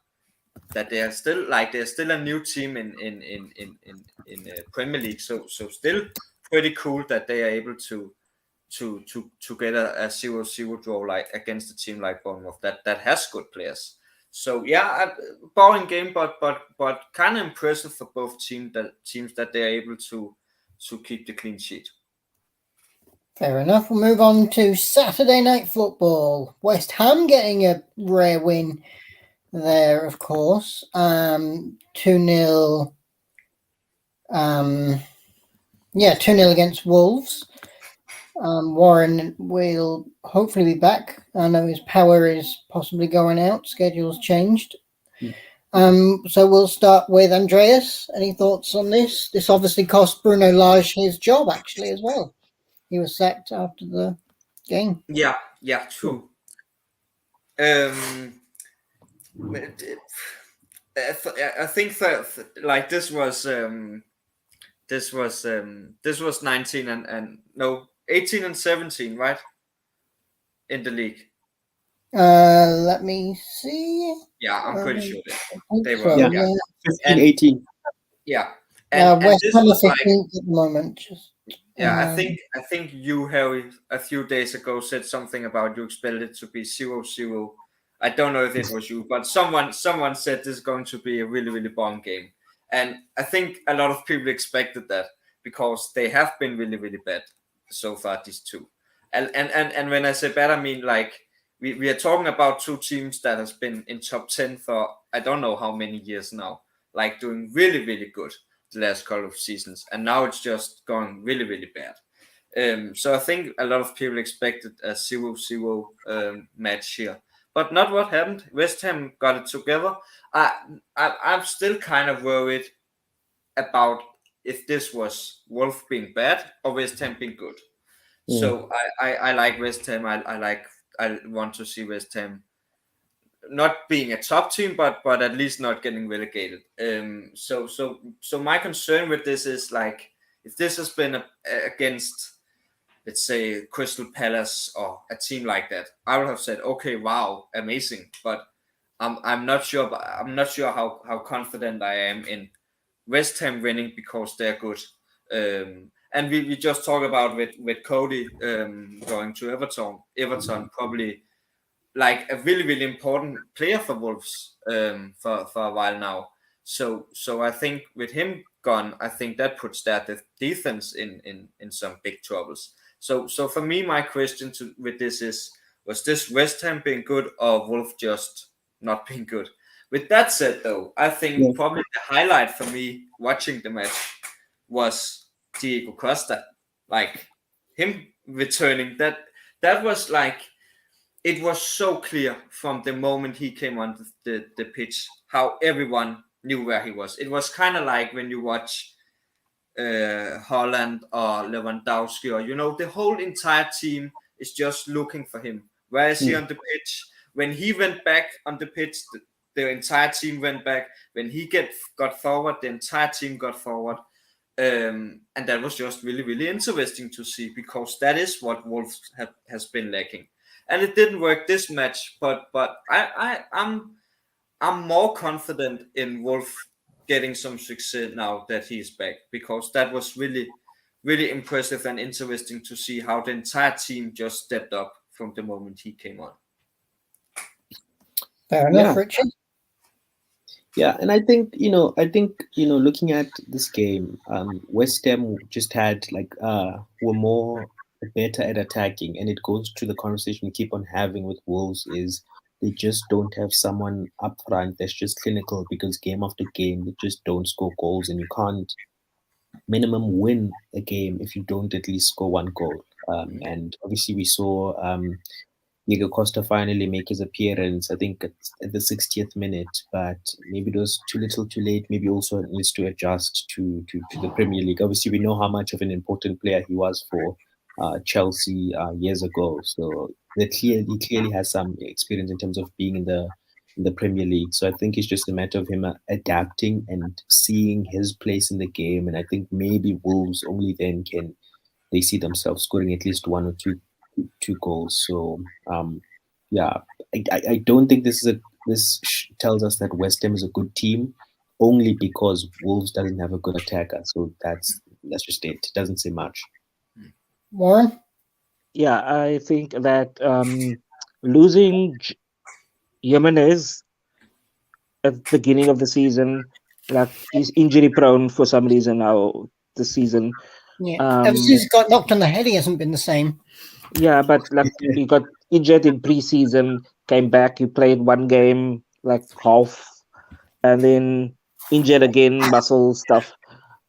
still they're still a new team in Premier League. So still pretty cool that they are able to get a 0-0 draw like against a team like Bournemouth that has good players. So yeah, boring game, but kind of impressive for both teams that they are able to keep the clean sheet. Fair enough. We'll move on to Saturday night football. West Ham getting a rare win there, of course. 2-0 2-0 against Wolves. Warren will hopefully be back. I know his power is possibly going out. Schedule's changed. So we'll start with Andreas. Any thoughts on this? This obviously cost Bruno Lage his job, actually, as well. He was sacked after the game. Yeah, true. I think that like this was 19 and 18 and 17, right? In the league. Let me see. Yeah, I'm pretty sure they were. So, Yeah. 15, 18. Yeah. And West this Ham are was 15th like, at the moment. yeah, I think you, Harry, a few days ago said something about you expected it to be 0-0. I don't know if it was you, but someone said this is going to be a really, really boring game. And I think a lot of people expected that because they have been really, really bad so far, these two. And when I say bad, I mean like we are talking about two teams that has been in top 10 for I don't know how many years now, like doing really, really good the last couple of seasons, and now it's just going really, really bad. So I think a lot of people expected a 0-0 match here, but not what happened. West Ham got it together. I'm still kind of worried about if this was Wolf being bad or West Ham being good. So I like West Ham. I want to see West Ham not being a top team, but at least not getting relegated. So my concern with this is like if this has been against, let's say, Crystal Palace or a team like that, I would have said, okay, wow, amazing. But I'm not sure. I'm not sure how confident I am in West Ham winning because they're good. And we just talked about with Cody going to Everton. Everton probably like a really, really important player for Wolves for a while now. So I think with him gone, I think that puts their defense in some big troubles. So for me, my question with this is, was this West Ham being good or Wolf just not being good? With that said, though, I think probably the highlight for me watching the match was Diego Costa, like him returning. That was like, it was so clear from the moment he came on the pitch how everyone knew where he was. It was kind of like when you watch Holland or Lewandowski, or the whole entire team is just looking for him. Where is he on the pitch? When he went back on the pitch, the entire team went back. When he got forward, the entire team got forward. And that was just really, really interesting to see, because that is what Wolves has been lacking. And it didn't work this match, but I'm more confident in Wolf getting some success now that he's back, because that was really, really impressive and interesting to see how the entire team just stepped up from the moment he came on. Fair enough, Richard. Yeah, and I think looking at this game, West Ham just had were better at attacking, and it goes to the conversation we keep on having with Wolves is they just don't have someone up front that's just clinical, because game after game they just don't score goals, and you can't minimum win a game if you don't at least score one goal. And obviously we saw Diego Costa finally make his appearance, I think at the 60th minute, but maybe it was too little too late. Maybe also needs to adjust to the Premier League. Obviously, we know how much of an important player he was for Chelsea years ago. So he clearly has some experience in terms of being in the Premier League. So I think it's just a matter of him adapting and seeing his place in the game. And I think maybe Wolves only then can they see themselves scoring at least one or two goals. So I don't think this tells us that West Ham is a good team only because Wolves doesn't have a good attacker. So that's just it. It doesn't say much. Warren? Yeah, I think that losing Jimenez at the beginning of the season, like he's injury prone for some reason now this season. Yeah, ever since he got knocked on the head, he hasn't been the same. Yeah, but he got injured in pre-season, came back, he played one game, like half, and then injured again, muscle stuff.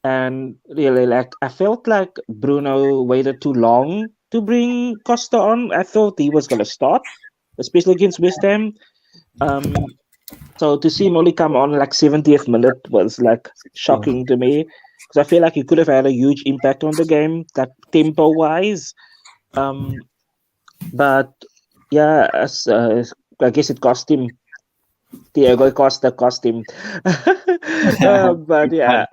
And really, like, I felt like Bruno waited too long to bring Costa on. I thought he was gonna start, especially against West Ham. Um, so to see him only come on like 70th minute was like shocking to me, because I feel like he could have had a huge impact on the game, like tempo wise. Um, but yeah, I guess it cost him. Diego Costa cost him. But yeah,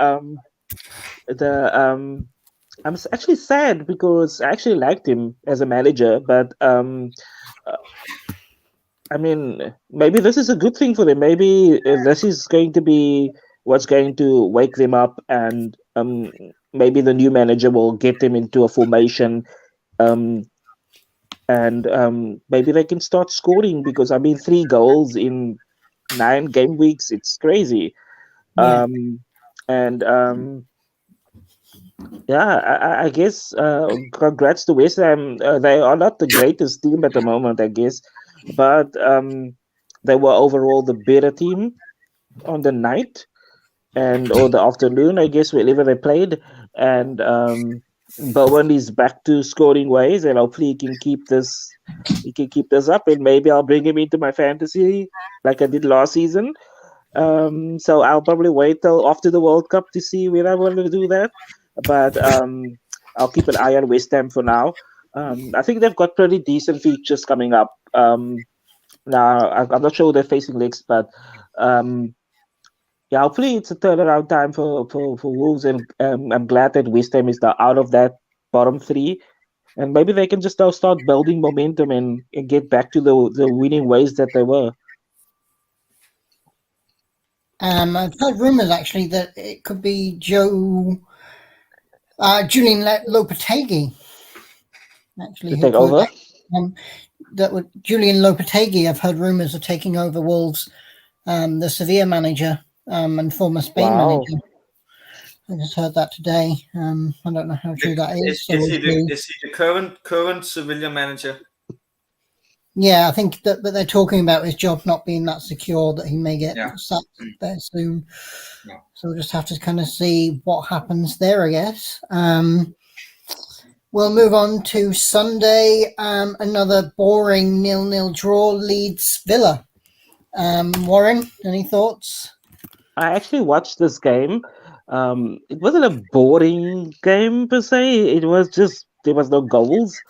I'm actually sad because I actually liked him as a manager, but uh, I mean, maybe this is a good thing for them. Maybe this is going to be what's going to wake them up, and maybe the new manager will get them into a formation, um, and maybe they can start scoring, because I mean, 3 goals in 9 game weeks, it's crazy. Yeah. And yeah, I guess congrats to West Ham. They are not the greatest team at the moment, I guess, but they were overall the better team on the night and or the afternoon, I guess, wherever they played. And Bowen is back to scoring ways, and hopefully he can keep this. He can keep this up, and maybe I'll bring him into my fantasy like I did last season. So I'll probably wait till after the World Cup to see when I want to do that. But I'll keep an eye on West Ham for now. I think they've got pretty decent features coming up. Now I'm not sure who they're facing next, but yeah, hopefully it's a turnaround time for Wolves, and I'm glad that West Ham is now out of that bottom three, and maybe they can just now start building momentum and get back to the winning ways that they were. I've heard rumours actually that it could be Julian Lopetegui. Actually, To take over. That would Julian Lopetegui. I've heard rumours of taking over Wolves, the Sevilla manager and former Spain manager. I just heard that today. I don't know how true that is. Is he the current Sevilla manager? Yeah, I think that they're talking about his job not being that secure, that he may get sacked there soon. Yeah. So we'll just have to kind of see what happens there, I guess. We'll move on to Sunday. Another boring 0-0 draw, Leeds Villa. Warren, any thoughts? I actually watched this game. It wasn't a boring game per se. It was just there was no goals.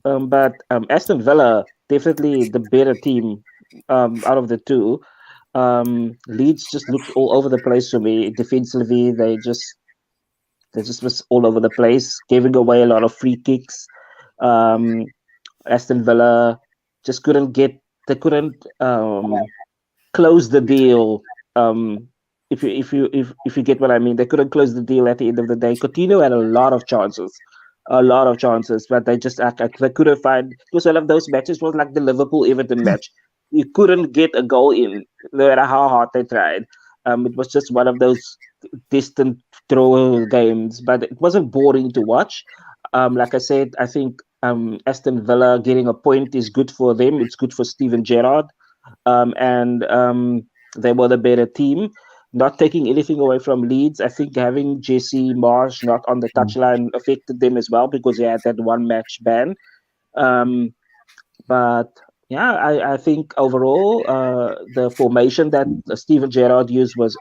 But Aston Villa definitely the better team out of the two. Leeds just looked all over the place for me. Defensively, they just was all over the place, giving away a lot of free kicks. Aston Villa just couldn't close the deal. If you get what I mean, they couldn't close the deal at the end of the day. Coutinho had a lot of chances, but they just they couldn't find. It was one of those matches. It was like the Liverpool Everton match. You couldn't get a goal in, no matter how hard they tried. It was just one of those distant throw games, but it wasn't boring to watch. Like I said, I think Aston Villa getting a point is good for them. It's good for Steven Gerrard, and they were the better team. Not taking anything away from Leeds, I think having Jesse Marsh not on the touchline affected them as well, because he had that one match ban. But yeah, I think overall the formation that Steven Gerrard used was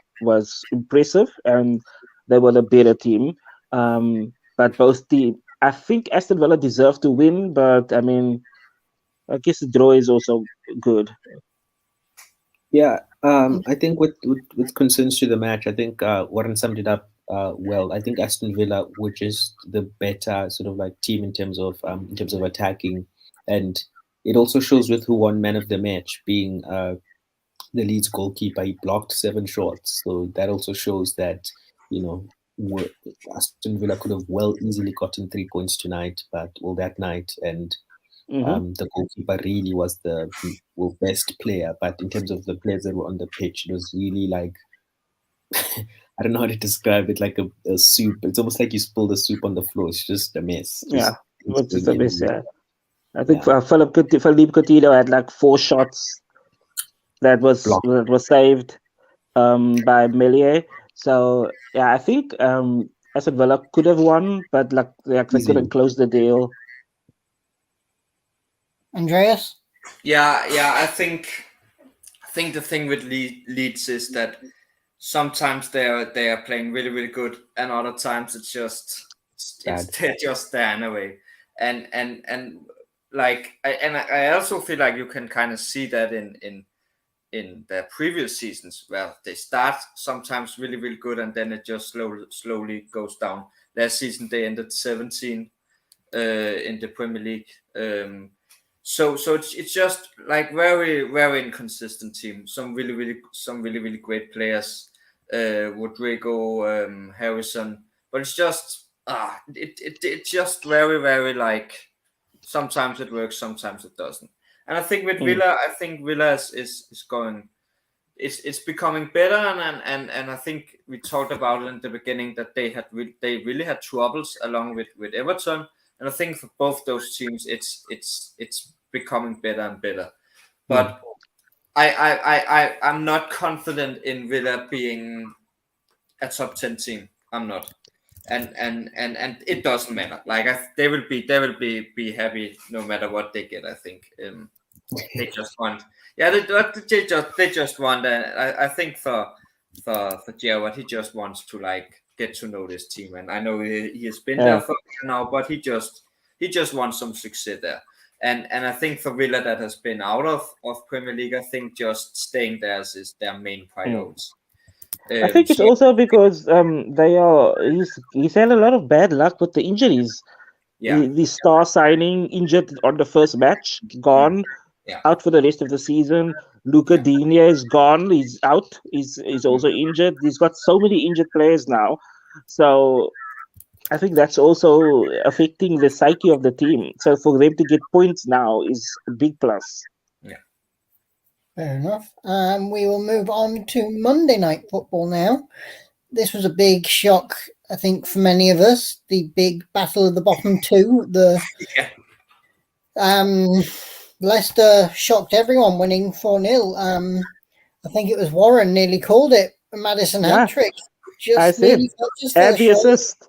impressive, and they were the better team. But both teams, I think Aston Villa deserved to win, but I mean, I guess the draw is also good. Yeah, I think with concerns to the match, I think Warren summed it up well. I think Aston Villa were just the better sort of like team in terms of attacking, and it also shows with who won man of the match, being the Leeds goalkeeper. He blocked 7 shots, so that also shows that Aston Villa could have well easily gotten 3 points tonight, but that night and. The goalkeeper really was the best player, but in terms of the players that were on the pitch, it was really like I don't know how to describe it, like a soup. It's almost like you spilled the soup on the floor. It's just a mess. Yeah, it was just a mess. Yeah, I think Philippe Coutinho had like 4 shots that was saved by Meslier. So yeah, I think Aston Villa could have won, but like they couldn't close the deal. Andreas? Yeah, I think the thing with Leeds is that sometimes they are playing really, really good, and other times they're just there in a way. And like I also feel like you can kind of see that in their previous seasons, where they start sometimes really, really good, and then it just slowly goes down. Last season they ended 17 in the Premier League. So it's just like very, very inconsistent team. Some really great players, Rodrigo, Harrison, but it's just it's just very, very like sometimes it works, sometimes it doesn't. And I think with Villa, is going. It's becoming better, and I think we talked about it in the beginning that they really had troubles along with Everton. And I think for both those teams, it's becoming better and better. But I'm not confident in Villa being a top 10 team. I'm not, and it doesn't matter. Like they will be happy no matter what they get. I think they just want. Yeah, they just want. I think for Gerrard, he just wants to like get to know this team, and I know he has been there for now, but he just wants some success there. And I think for Villa that has been out of Premier League, I think just staying there is their main priority. I think it's also because he's had a lot of bad luck with the injuries. Yeah. The star signing injured on the first match, gone. Out for the rest of the season. Luca Digne is gone. He's out. He's also injured. He's got so many injured players now. So I think that's also affecting the psyche of the team. So for them to get points now is a big plus. Yeah. Fair enough. We will move on to Monday Night Football now. This was a big shock, I think, for many of us. The big battle of the bottom two. Leicester shocked everyone, winning 4-0. I think it was Warren nearly called it a Maddison hat-trick. Just nearly just add the assist.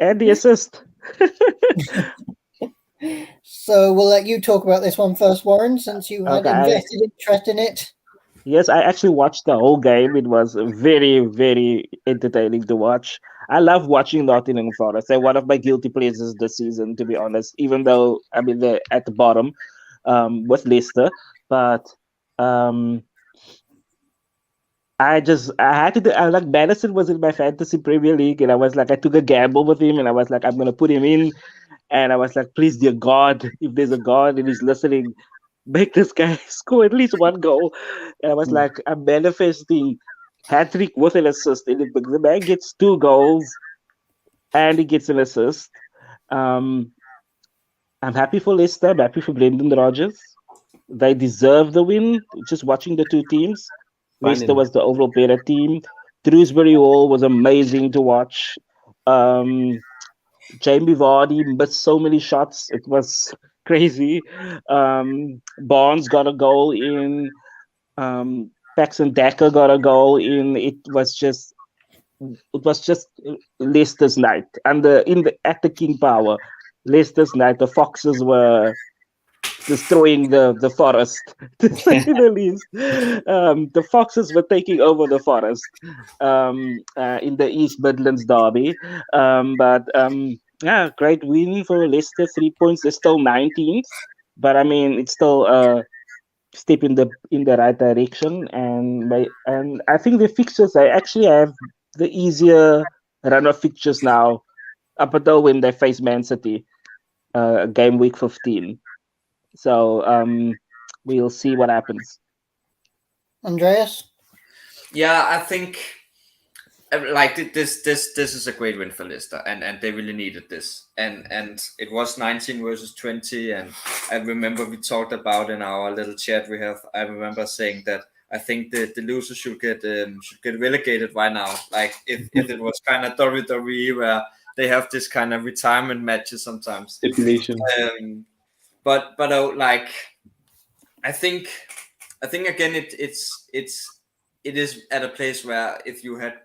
Add the assist. So we'll let you talk about this one first, Warren, since you had invested interest in it. Yes, I actually watched the whole game. It was very, very entertaining to watch. I love watching Nottingham Forest. They're one of my guilty pleasures this season, to be honest, even though I mean they're at the bottom with Leicester. But I had to do, like Maddison was in my fantasy Premier League, and I was like, I took a gamble with him, and I was like, I'm gonna put him in, and I was like, please, dear God, if there's a God and he's listening, make this guy score at least one goal. And I was like, I'm manifesting hat-trick with an assist. And the man gets 2 goals and he gets an assist. I'm happy for Leicester. I'm happy for Brendan Rodgers. They deserve the win. Just watching the two teams. Leicester was the overall better team. Shrewsbury Hall was amazing to watch. Jamie Vardy missed so many shots. It was crazy. Barnes got a goal in. Paxton Decker got a goal in. It was just Leicester's night. And at the King Power, Leicester's night, the Foxes were destroying the Forest, to say the least. The Foxes were taking over the Forest in the East Midlands derby. Yeah, great win for Leicester. 3 points. They're still 19th, but I mean it's still a step in the right direction. And I think the fixtures, I actually have the easier run of fixtures now, up until when they face Man City, game week 15. So we'll see what happens. Andreas? Yeah, I think like this is a great win for Leicester, and they really needed this. And it was 19 versus 20, and I remember we talked about in our little chat we have. I remember saying that I think the loser should get relegated right now. Like if it was kind of WWE where they have this kind of retirement matches sometimes. Stipulations. But like I think again it is at a place where if you had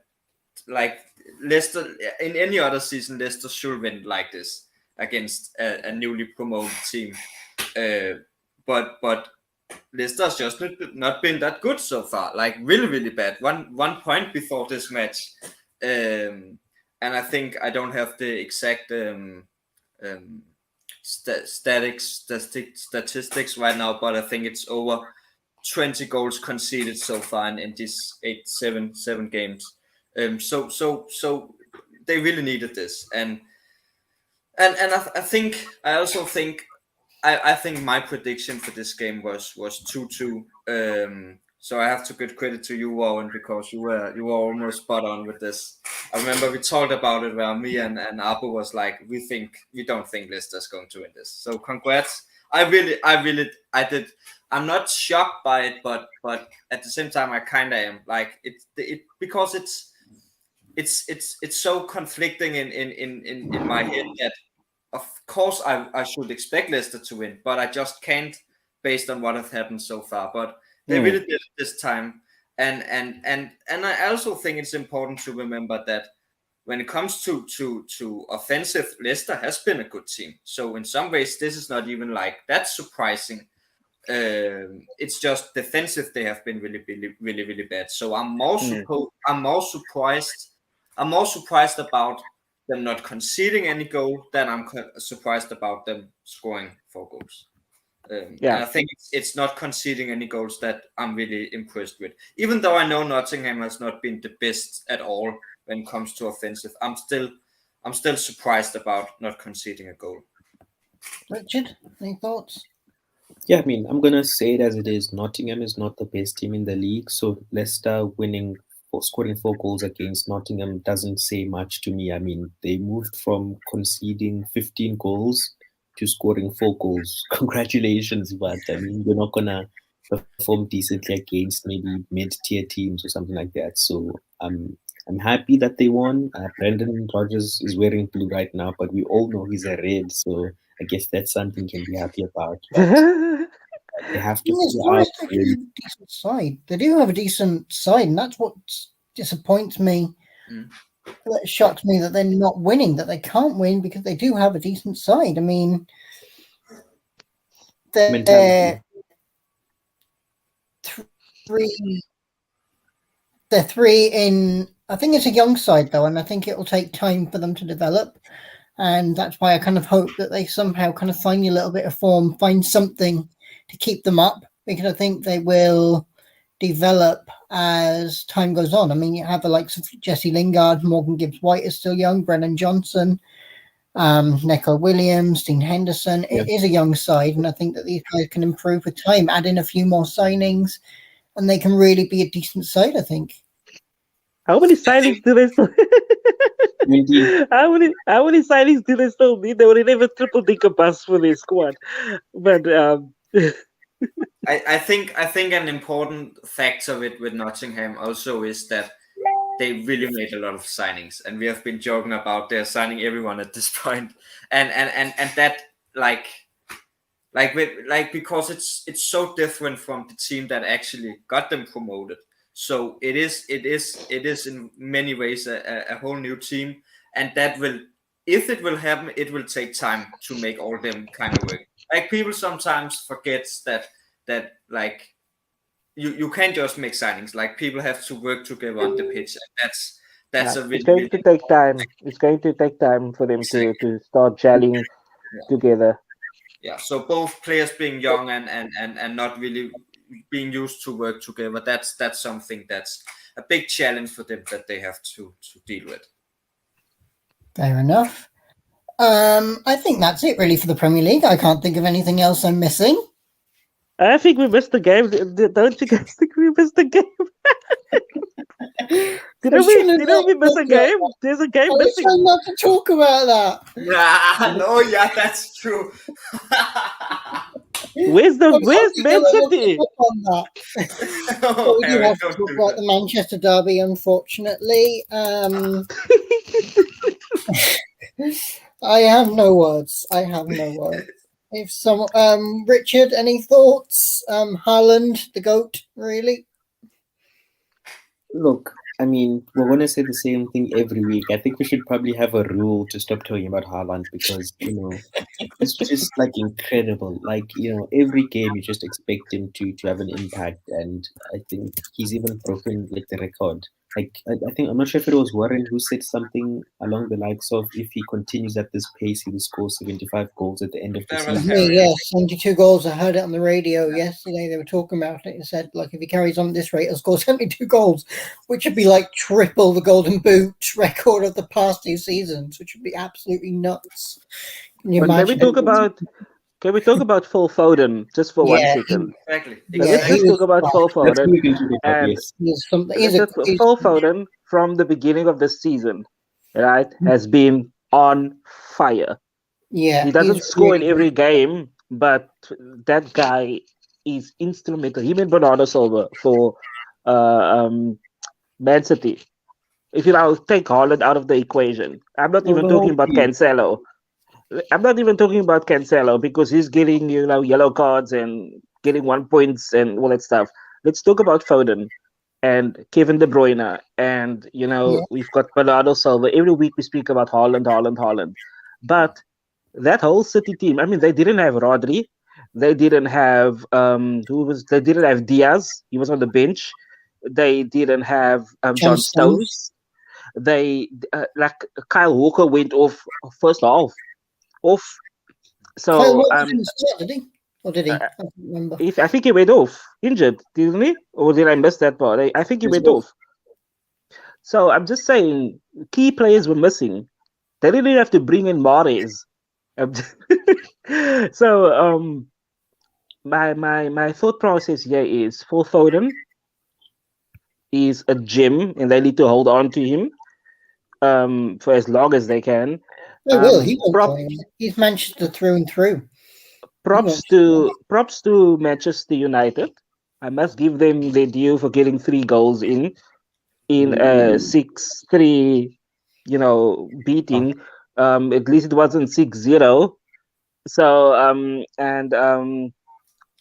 like Leicester in any other season, Leicester should win like this against a newly promoted team. But Leicester's just not been that good so far. Like really, really bad. One point before this match, and I think I don't have the exact statistics right now, but I think it's over 20 goals conceded so far in these 7 games. So they really needed this, and I think my prediction for this game was 2-2. So I have to give credit to you, Owen, because you were almost spot on with this. I remember we talked about it where me and Abu was like, we don't think Leicester's going to win this. So congrats. I did. I'm not shocked by it, but at the same time I kind of am. Like it because it's so conflicting in my head that of course I should expect Leicester to win, but I just can't based on what has happened so far. But they really did it this time, and I also think it's important to remember that when it comes to offensive, Leicester has been a good team. So in some ways, this is not even like that surprising. It's just defensive; they have been really, really, really, really bad. So I'm more surprised. I'm more surprised about them not conceding any goal than I'm surprised about them scoring 4 goals. And I think it's not conceding any goals that I'm really impressed with. Even though I know Nottingham has not been the best at all when it comes to offensive, I'm still surprised about not conceding a goal. Richard, any thoughts? Yeah, I mean, I'm gonna say it as it is. Nottingham is not the best team in the league, so Leicester winning or scoring 4 goals against Nottingham doesn't say much to me. I mean, they moved from conceding 15 goals to scoring 4 goals. Congratulations, but I mean, you're not gonna perform decently against maybe mid-tier teams or something like that. So I'm happy that they won. Brendan Rodgers is wearing blue right now, but we all know he's a red, so I guess that's something you can be happy about. But they have to They do have a decent side. They do have a decent side, and that's what disappoints me. That shocks me that they're not winning, that they can't win because they do have a decent side. I mean, they're three in. I think it's a young side though, and I think it will take time for them to develop. And that's why I kind of hope that they somehow kind of find a little bit of form, find something to keep them up, because I think they will develop as time goes on. I mean, you have the likes of Jesse Lingard, Morgan Gibbs-White is still young, Brennan Johnson, Neco Williams, Dean Henderson. It is a young side, and I think that these guys can improve with time, add in a few more signings, and they can really be a decent side, I think. How many signings do they still How many signings do they still need? They would never triple-digger bus for their squad. But I think an important factor with Nottingham also is that they really made a lot of signings, and we have been joking about they're signing everyone at this point, and that because it's so different from the team that actually got them promoted. So it is in many ways a whole new team, and that will, if it will happen, it will take time to make all them kind of work. Like people sometimes forget that like you can't just make signings. Like people have to work together on the pitch, and that's a really, it's going to take time. It's going to take time for them to start gelling together. Yeah. So both players being young and not really being used to work together, that's something that's a big challenge for them that they have to deal with. Fair enough. I think that's it really for the Premier League. I can't think of anything else I'm missing. I think we missed the game. Don't you guys think we missed the game? Didn't we miss a game? There's a game missing. I'm not to talk about that. No, yeah, that's true. Where's Man City? We do have to talk about the Manchester derby, unfortunately. I have no words. If some Richard, any thoughts? Haaland, the GOAT, really? Look, I mean, we're going to say the same thing every week. I think we should probably have a rule to stop talking about Haaland because, he's just like incredible. Like, every game you just expect him to have an impact. And I think he's even broken like the record. Like, I think, I'm not sure if it was Warren who said something along the likes of if he continues at this pace, he will score 75 goals at the end of the That was season. Harry. Yeah, 72 goals. I heard it on the radio yesterday. They were talking about it. It said, like, if he carries on at this rate, he'll score 72 goals, which would be like triple the Golden Boot record of the past 2 seasons, which would be absolutely nuts. Can you But imagine? can we talk about Phil Foden just for 1 Yeah, second? Exactly. Yeah, Let's he just talk was about Phil That's what Foden. we can talk about, And yes. He's something. He's a Phil Foden from the beginning of the season, right, has been on fire. yeah. He doesn't he's score in really every game, but that guy is instrumental. Him and Bernardo Silva for Man City. If you now take Haaland out of the equation, I'm not No, even the talking whole about team. Cancelo. I'm not even talking about Cancelo because he's getting yellow cards and getting 1 points and all that stuff. Let's talk about Foden and Kevin De Bruyne and Yeah. we've got Bernardo Silva. Every week we speak about Haaland. But that whole City team, I mean, they didn't have Rodri, they didn't have they didn't have Diaz. He was on the bench. They didn't have John John Stones. Stones. They like Kyle Walker went off first half off. Kyle So Walker didn't start, did he? Or did he? uh, I can't remember. if I think he went off injured, didn't he? Or did I miss that part? I think he He's went off. So I'm just saying, key players were missing. They didn't even have to bring in Mahrez. So my thought process here is Phil Foden is a gem, and they need to hold on to him for as long as they can. They will. He won't Prop, go anywhere. He's Manchester through and through. props to Manchester United. I must give them their due for getting 3 goals in a 6-3, beating. At least it wasn't 6-0. So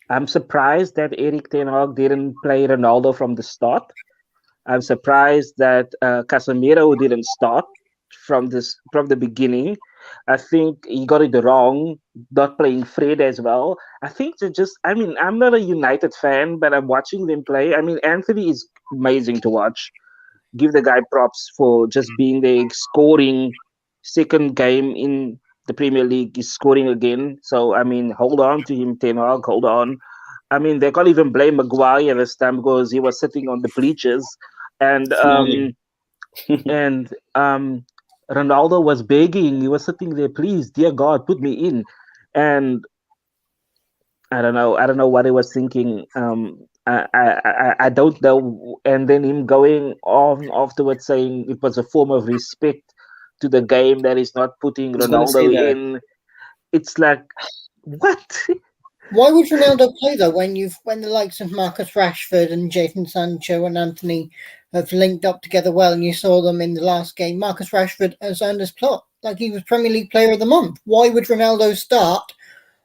I'm surprised that Eric Ten Hag didn't play Ronaldo from the start. I'm surprised that Casemiro didn't start from the beginning. I think he got it wrong, not playing Fred as well. I think I mean, I'm not a United fan, but I'm watching them play. I mean, Anthony is amazing to watch. Give the guy props for just being there, scoring. Second game in the Premier League, he's scoring again. So I mean, hold on to him, Ten Hag. Hold on. I mean, they can't even blame Maguire this time because he was sitting on the bleachers, and Flying. Ronaldo was begging. He was sitting there, please, dear God, put me in. And I don't know. I don't know what he was thinking. I don't know. And then him going on afterwards saying it was a form of respect to the game that he's not putting I was going to say Ronaldo that. in. It's like, what? Why would Ronaldo play though when the likes of Marcus Rashford and Jadon Sancho and Anthony have linked up together well, and you saw them in the last game? Marcus Rashford has earned his plot, like he was Premier League Player of the Month. Why would Ronaldo start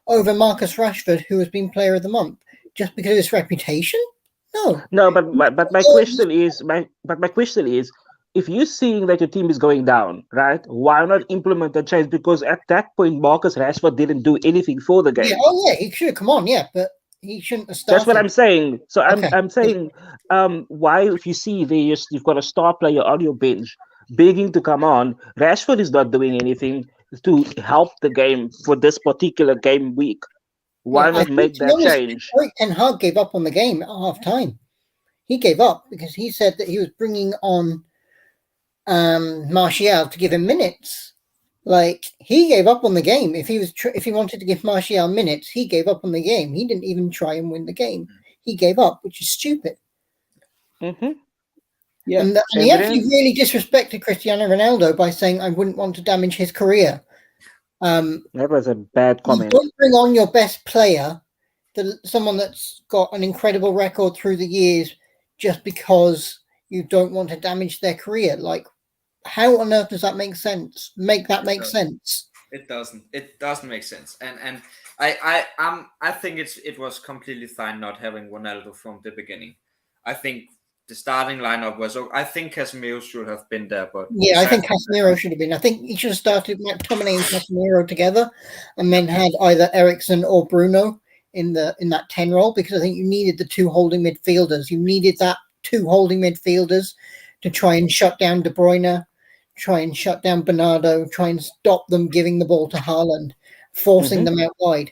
over Marcus Rashford, who has been Player of the Month, just because of his reputation? No. No, but my question is if you're seeing that your team is going down, right? Why not implement a change? Because at that point, Marcus Rashford didn't do anything for the game. Yeah, he should have come on, but he shouldn't have started. That's what I'm saying. So Okay. I'm saying, why if you see you've got a star player on your bench begging to come on, Rashford is not doing anything to help the game for this particular game week. Why not make that change? Eric Ten Hag gave up on the game at half time. He gave up because he said that he was bringing on Martial to give him minutes. Like, he gave up on the game. If he wanted to give Martial minutes, he gave up on the game. He didn't even try and win the game. He gave up, which is stupid. Mm-hmm. Yeah. And he actually really disrespected Cristiano Ronaldo by saying, "I wouldn't want to damage his career." That was a bad comment. You don't bring on your best player, someone that's got an incredible record through the years, just because you don't want to damage their career. Like, how on earth does that make sense? Make sense? It doesn't. It doesn't make sense. And I think it was completely fine not having Ronaldo from the beginning. I think the starting lineup was. I think Casemiro should have been there, but yeah, I think Casemiro should have been. I think he should have started McTominay and Casemiro together, and then had either Eriksen or Bruno in that 10 role, because I think you needed the two holding midfielders. You needed that two holding midfielders to try and shut down De Bruyne, try and shut down Bernardo, try and stop them giving the ball to Haaland, forcing them out wide.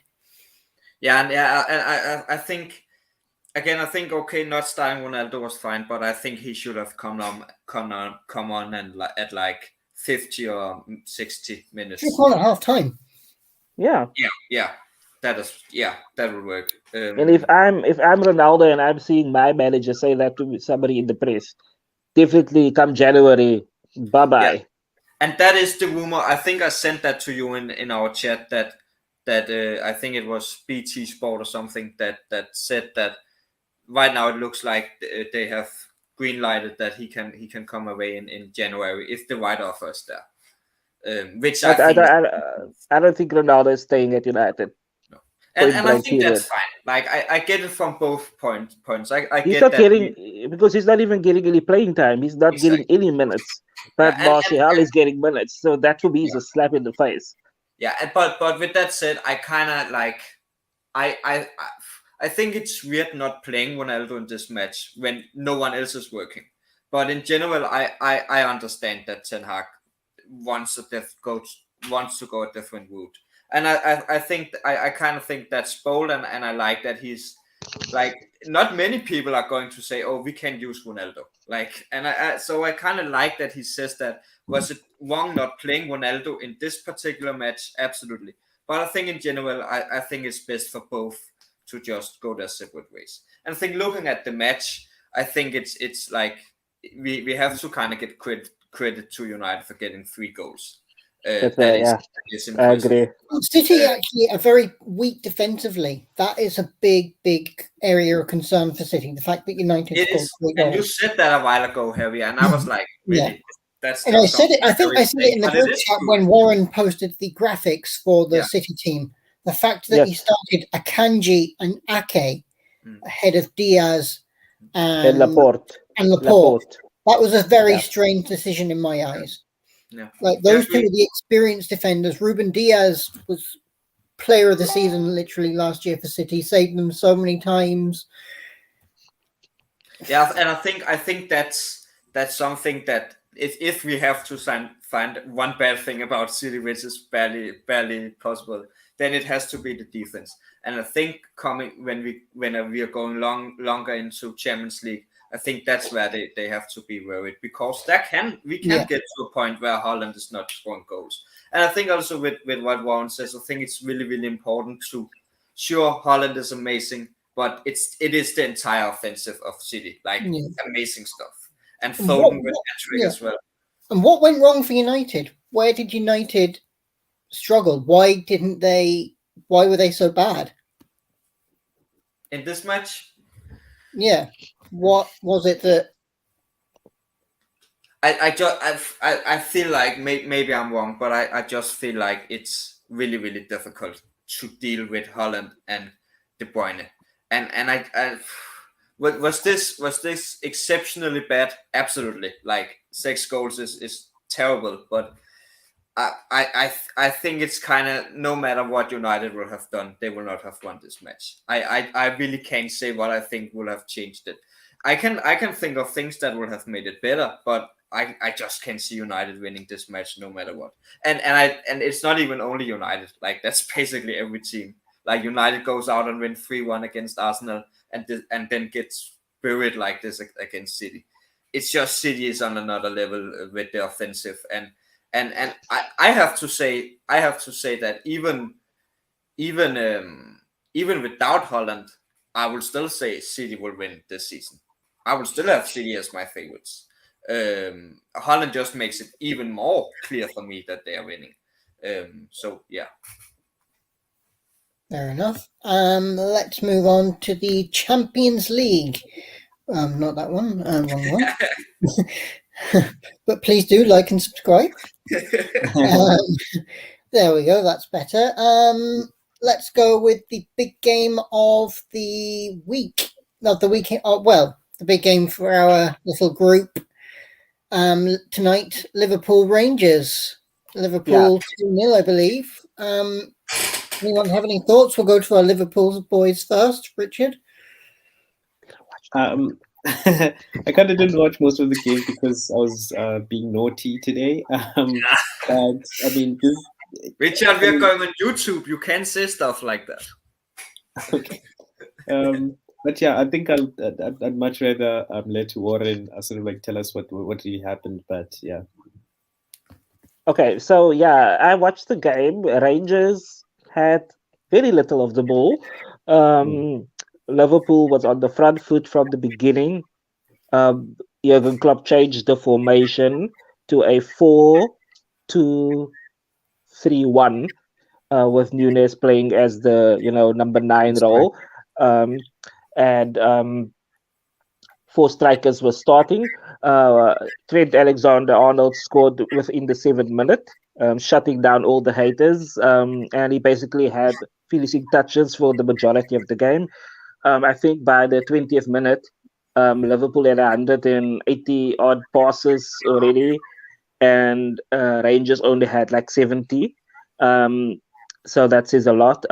Yeah, and I think. Again, I think not starting Ronaldo was fine, but I think he should have come on and at like 50 or 60 minutes. Should call it half time. Yeah. That would work. And if I'm Ronaldo and I'm seeing my manager say that to somebody in the press, definitely come January, bye-bye. Yeah. And that is the rumor. I think I sent that to you in our chat that I think it was BT Sport or something that said that right now it looks like they have green lighted that he can come away in January if the right offer is there. Which I don't think Ronaldo is staying at United. No. And I think that's fine. Like I get it from both points. He's not getting because he's not even getting any playing time. He's not getting any minutes. But Martial is getting minutes, so that to me is a slap in the face. Yeah, but with that said, I kind of like I think it's weird not playing Ronaldo in this match when no one else is working. But in general, I understand that Ten Hag wants to go a different route. And I think I kind of think that's bold, and I like that he's like, not many people are going to say, oh, we can use Ronaldo. Like, and so I kind of like that he says that. Was it wrong not playing Ronaldo in this particular match? Absolutely. But I think in general, I think it's best for both to just go their separate ways. And I think looking at the match, I think it's like we have to kind of get credit to United for getting 3 goals. I agree. City actually are very weak defensively. That is a big area of concern for City. The fact that United scored 3 goals. And you said that a while ago, Harry, and I was like, really? Yeah. And I said it. I think I said it in the group chat when Warren posted the graphics for the City team. The fact that he started Akanji and Ake ahead of Diaz and Laporte. That was a very strange decision in my eyes. Yeah. Like those two are the experienced defenders. Ruben Diaz was player of the season literally last year for City, saved them so many times. Yeah, and I think that's something that if we have to find one bad thing about City, which is barely possible, then it has to be the defense. And I think when we are going longer into Champions League, I think that's where they have to be worried, because we can get to a point where Haaland is not scoring goals. And I think also with what Warren says, I think it's really, really important to, sure, Haaland is amazing, but it is the entire offensive of City, like amazing stuff. And Foden with hat-trick as well. And what went wrong for United? Where did United struggle? Why were they so bad? In this match? Yeah. What was it that I feel like maybe I'm wrong, but I just feel like it's really, really difficult to deal with Haaland and De Bruyne. And I was this exceptionally bad? Absolutely. Like 6 goals is terrible, but I think it's kind of, no matter what United will have done, they will not have won this match. I really can't say what I think will have changed it. I can think of things that would have made it better, but I just can't see United winning this match no matter what. And it's not even only United. Like, that's basically every team. Like, United goes out and win 3-1 against Arsenal and then gets buried like this against City. It's just City is on another level with the offensive, and I have to say that even without Haaland, I will still say City will win this season. I will still have City as my favorites. Haaland just makes it even more clear for me that they are winning. So yeah. Fair enough. Let's move on to the Champions League. Not that one. Wrong one. But please do like and subscribe. There we go. That's better. Let's go with the big game of the week. Not the weekend. the big game for our little group tonight, Liverpool Rangers. Liverpool 2-0, I believe. Anyone have any thoughts? We'll go to our Liverpool boys first. Richard? I kind of didn't watch most of the game because I was being naughty today. But I mean, Richard, we're going on YouTube. You can't say stuff like that. Okay. But yeah, I think I'd much rather let Warren sort of like tell us what really happened. But yeah. Okay, so yeah, I watched the game. Rangers had very little of the ball. Liverpool was on the front foot from the beginning. Jurgen Klopp changed the formation to a 4-2-3-1 with Nunes playing as the number 9 role, and 4 strikers were starting. Trent Alexander-Arnold scored within the 7th minute, shutting down all the haters, and he basically had finishing touches for the majority of the game. I think by the 20th minute, Liverpool had 180 odd passes already, and Rangers only had like 70. So that says a lot.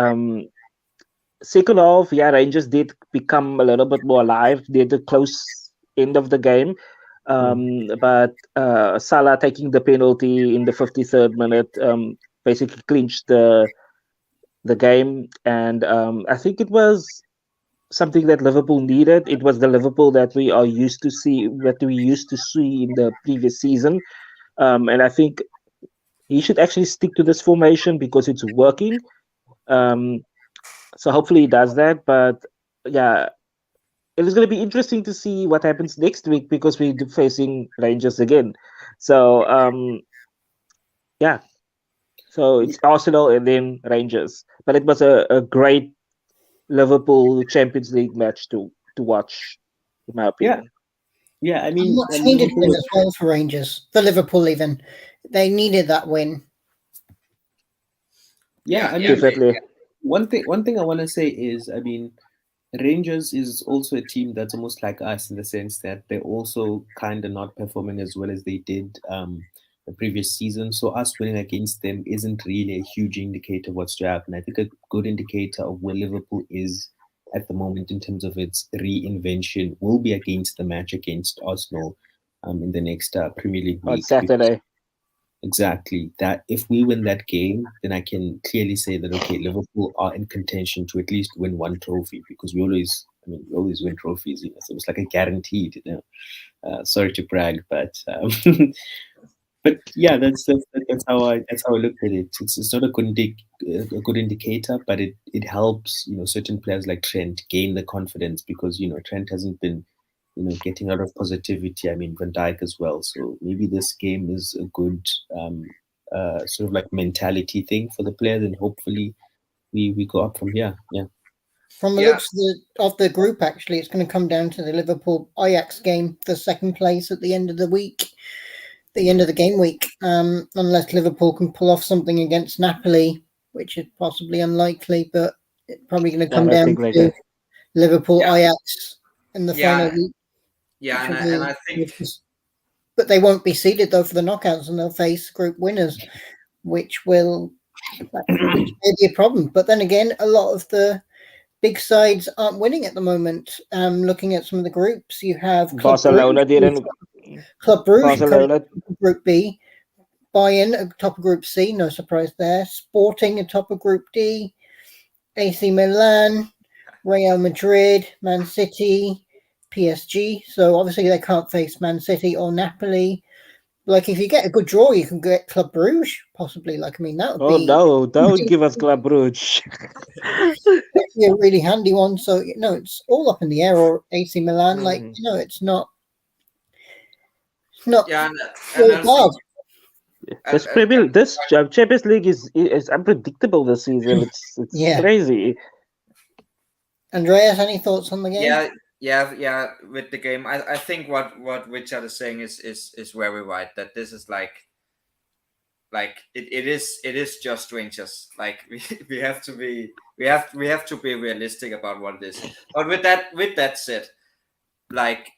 Second half, Rangers did become a little bit more alive near the close end of the game. But Salah taking the penalty in the 53rd minute basically clinched the game. And I think it was something that Liverpool needed. It was the Liverpool that we used to see in the previous season. And I think he should actually stick to this formation because it's working. So hopefully he does that. But yeah, it is going to be interesting to see what happens next week because we're facing Rangers again. So yeah, so it's Arsenal and then Rangers. But it was a great Liverpool Champions League match to watch, in my opinion. Yeah, I mean, much needed win as well for Rangers, for Liverpool even. They needed that win. Yeah, I mean, definitely. One thing I want to say is, I mean, Rangers is also a team that's almost like us in the sense that they're also kind of not performing as well as they did the previous season. So us winning against them isn't really a huge indicator of what's to happen. I think a good indicator of where Liverpool is at the moment in terms of its reinvention will be against the match against Arsenal in the next Premier League week. On Saturday. Exactly. That if we win that game, then I can clearly say that okay, Liverpool are in contention to at least win one trophy because we always win trophies. So it's like a guaranteed. Sorry to brag, but but yeah, that's how I look at it. It's not a good indicator, but it helps certain players like Trent gain the confidence because Trent hasn't been getting a lot of positivity. I mean, Van Dijk as well. So maybe this game is a good sort of like mentality thing for the players, and hopefully we go up from here. Yeah. From the looks of the group, actually, it's going to come down to the Liverpool Ajax game for second place at the end of the week, the end of the game week, unless Liverpool can pull off something against Napoli, which is possibly unlikely, but it's probably going to come down to Liverpool Ajax in the final week. Yeah, and I think... But they won't be seeded, though, for the knockouts, and they'll face group winners, which will be a problem. But then again, a lot of the big sides aren't winning at the moment. Looking at some of the groups, you have Barcelona didn't. Club Brugge, Group B. Bayern, top of Group C, no surprise there. Sporting, atop of Group D. AC Milan, Real Madrid, Man City, PSG. So obviously they can't face Man City or Napoli. Like if you get a good draw, you can get Club Brugge, possibly. Like, I mean, that would be... no, don't give us Club Brugge. That'd be a really handy one. So, it's all up in the air, or AC Milan. Like, it's not... Yeah, and this Champions League is unpredictable this season. It's crazy. Andreas, any thoughts on the game? Yeah. With the game, I think what Richard is saying is very right. That this is like it is just Rangers. Like we have to be realistic about what it is. But with that said, like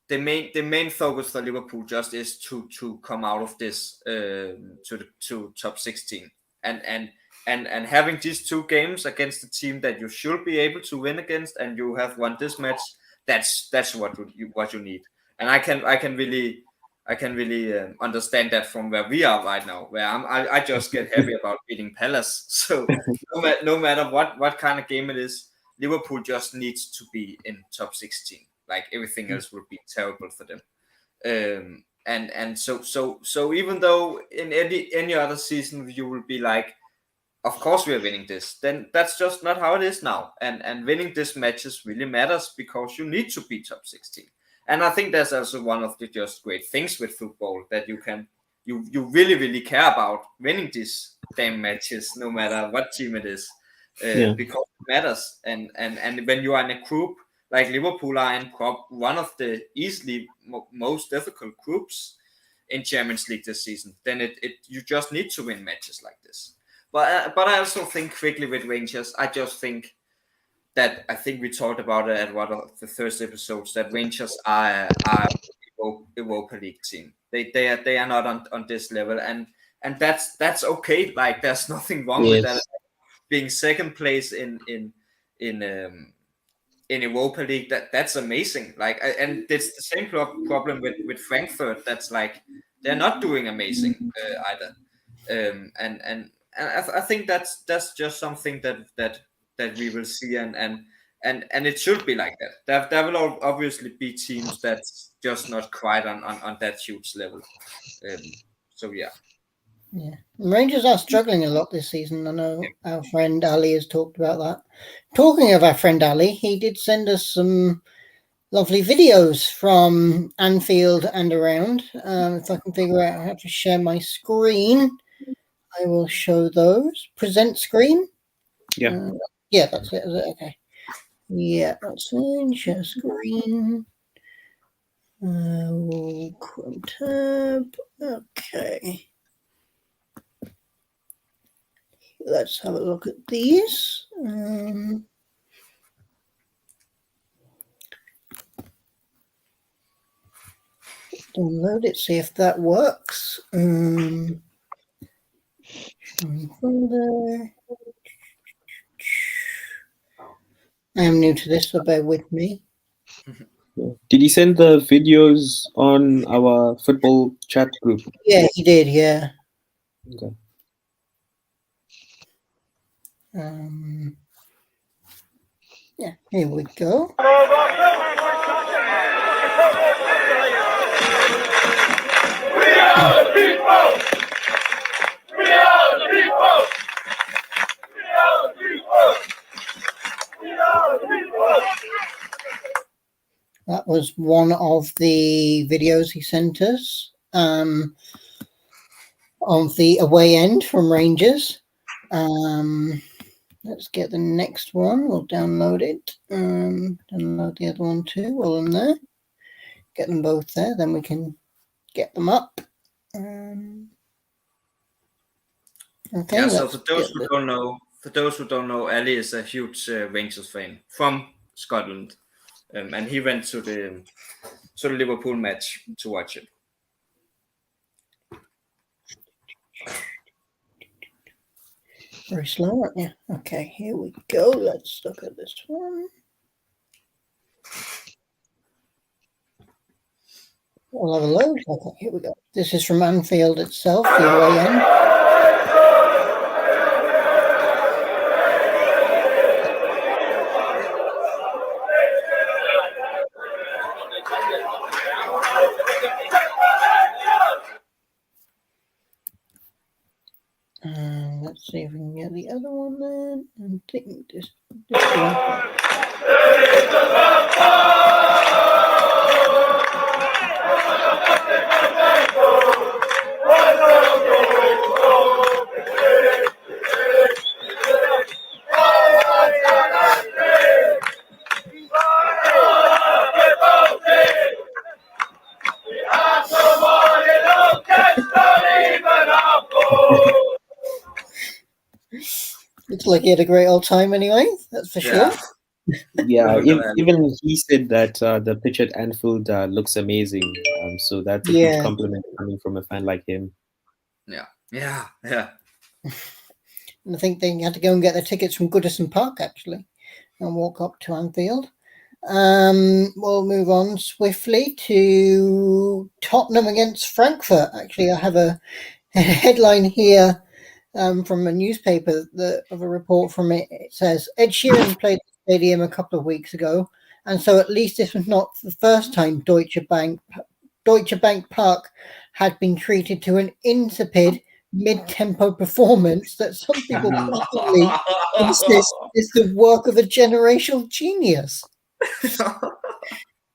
the main focus for Liverpool just is to come out of this to top 16 and having these 2 games against the team that you should be able to win against, and you have won this match. That's what you need, and I can really understand that from where we are right now, where I just get happy about beating Palace. So no matter what kind of game it is, Liverpool just needs to be in top 16. Like everything else would be terrible for them. And so even though in any other season you will be like, of course we are winning this, then that's just not how it is now. And winning these matches really matters because you need to be top 16. And I think that's also one of the just great things with football, that you really, really care about winning these damn matches, no matter what team it is, because it matters. And when you are in a group like Liverpool are in, one of the easily most difficult groups in Champions League this season, then you just need to win matches like this. But I also think quickly with Rangers, I think we talked about it at one of the first episodes, that Rangers are Europa League team. They are not on this level, and that's okay. Like there's nothing wrong with that. Being second place in Europa League, that's amazing. Like, and it's the same problem with Frankfurt. That's like they're not doing amazing either. And I think that's just something that we will see, and it should be like that. There will obviously be teams that's just not quite on that huge level. So yeah. Yeah, Rangers are struggling a lot this season. I know our friend Ali has talked about that. Talking of our friend Ali, he did send us some lovely videos from Anfield and around. If I can figure out how to share my screen, I will show those. Present screen? Yeah. Yeah, that's it. Is it? Okay. Yeah, that's it. Share screen. Chrome tab. Okay. Let's have a look at these. Download it, see if that works. Folder. I am new to this, so bear with me. Did he send the videos on our football chat group? Yeah, he did, yeah. Okay. Yeah, here we go. That was one of the videos he sent us of the away end from Rangers. Let's get the next one. We'll download it. Download the other one too while I'm there. Get them both there, then we can get them up. Okay. Yeah, so for those who don't know, Ali is a huge Rangers fan from Scotland, and he went to the Liverpool match to watch it. Very slow, aren't you? Okay, here we go. Let's look at this one. We'll have a load. Okay, here we go. This is from Anfield itself, the away end. Let's see if we can get the other one then. I think this one. Looks like he had a great old time anyway, that's for sure. Yeah, even he said that the pitch at Anfield looks amazing. So that's a huge compliment coming from a fan like him. Yeah. And I think they had to go and get their tickets from Goodison Park actually, and walk up to Anfield. We'll move on swiftly to Tottenham against Frankfurt. Actually, I have a headline here from a newspaper of a report from it. It says Ed Sheeran played the stadium a couple of weeks ago, and so at least this was not the first time Deutsche Bank Park had been treated to an insipid mid-tempo performance that some people possibly insist is the work of a generational genius.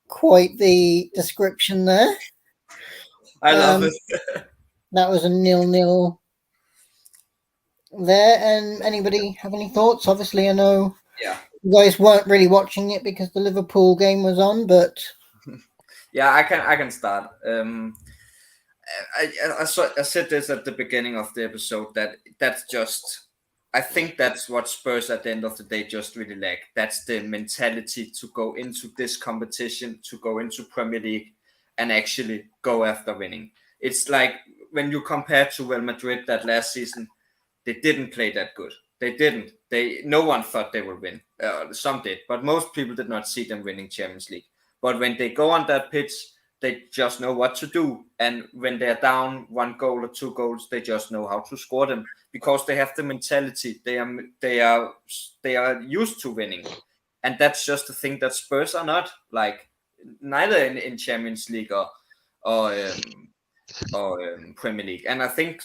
Quite the description there. I love it. That was a 0-0 there. And anybody have any thoughts? Obviously, I know you guys weren't really watching it because the Liverpool game was on, but yeah, I can start. I said this at the beginning of the episode that's just. I think that's what Spurs at the end of the day just really lack. That's the mentality to go into this competition, to go into Premier League and actually go after winning. It's like when you compare to Real Madrid that last season, they didn't play that good. They didn't. No one thought they would win. Some did, but most people did not see them winning Champions League. But when they go on that pitch, they just know what to do. And when they're down 1 goal or 2 goals, they just know how to score them because they have the mentality. They are used to winning. And that's just the thing that Spurs are not, like, neither in Champions League or Premier League. And I think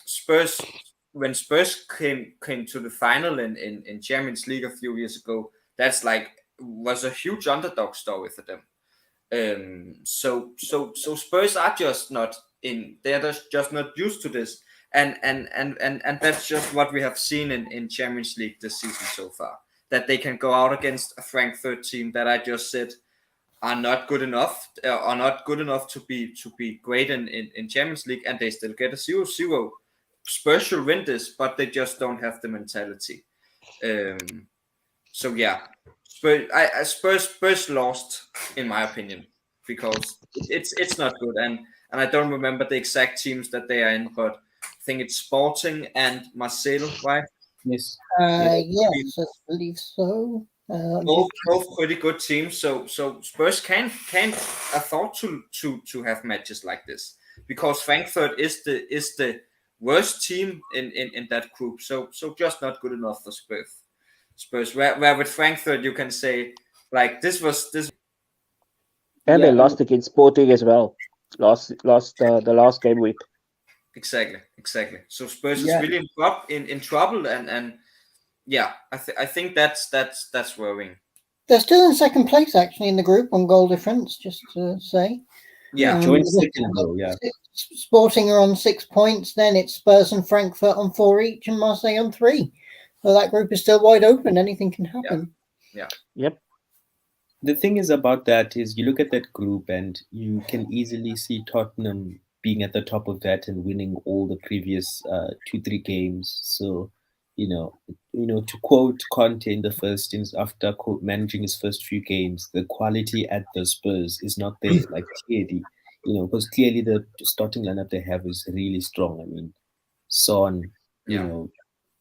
when Spurs came to the final in Champions League a few years ago, that's was a huge underdog story for them. So Spurs are just not they're just not used to this, and that's just what we have seen in Champions League this season so far, that they can go out against a Frankfurt team that I just said are not good enough to be great in Champions League, and they still get a 0-0. Spurs should win this, but they just don't have the mentality. So yeah, Spurs lost, in my opinion, because it's not good, and I don't remember the exact teams that they are in, but I think it's Sporting and Marseille, right? Yes. Yes, I believe so. Both pretty good teams, so Spurs can't afford to have matches like this, because Frankfurt is the worst team in that group, so just not good enough for Spurs. Where with Frankfurt you can say like this. And they lost against Sporting as well. Lost the last game week. Exactly. So Spurs is really in trouble, and yeah, I think that's worrying. They're still in second place actually in the group on goal difference, just to say. Yeah, joint second though. Yeah, Sporting are on 6 points. Then it's Spurs and Frankfurt on 4 each, and Marseille on 3. So that group is still wide open. Anything can happen. Yeah. Yep. The thing is about that is you look at that group and you can easily see Tottenham being at the top of that and winning all the previous 2-3 games. So, to quote Conte in the first instance, after managing his first few games, the quality at the Spurs is not there. Like clearly, because clearly the starting lineup they have is really strong. I mean, Son,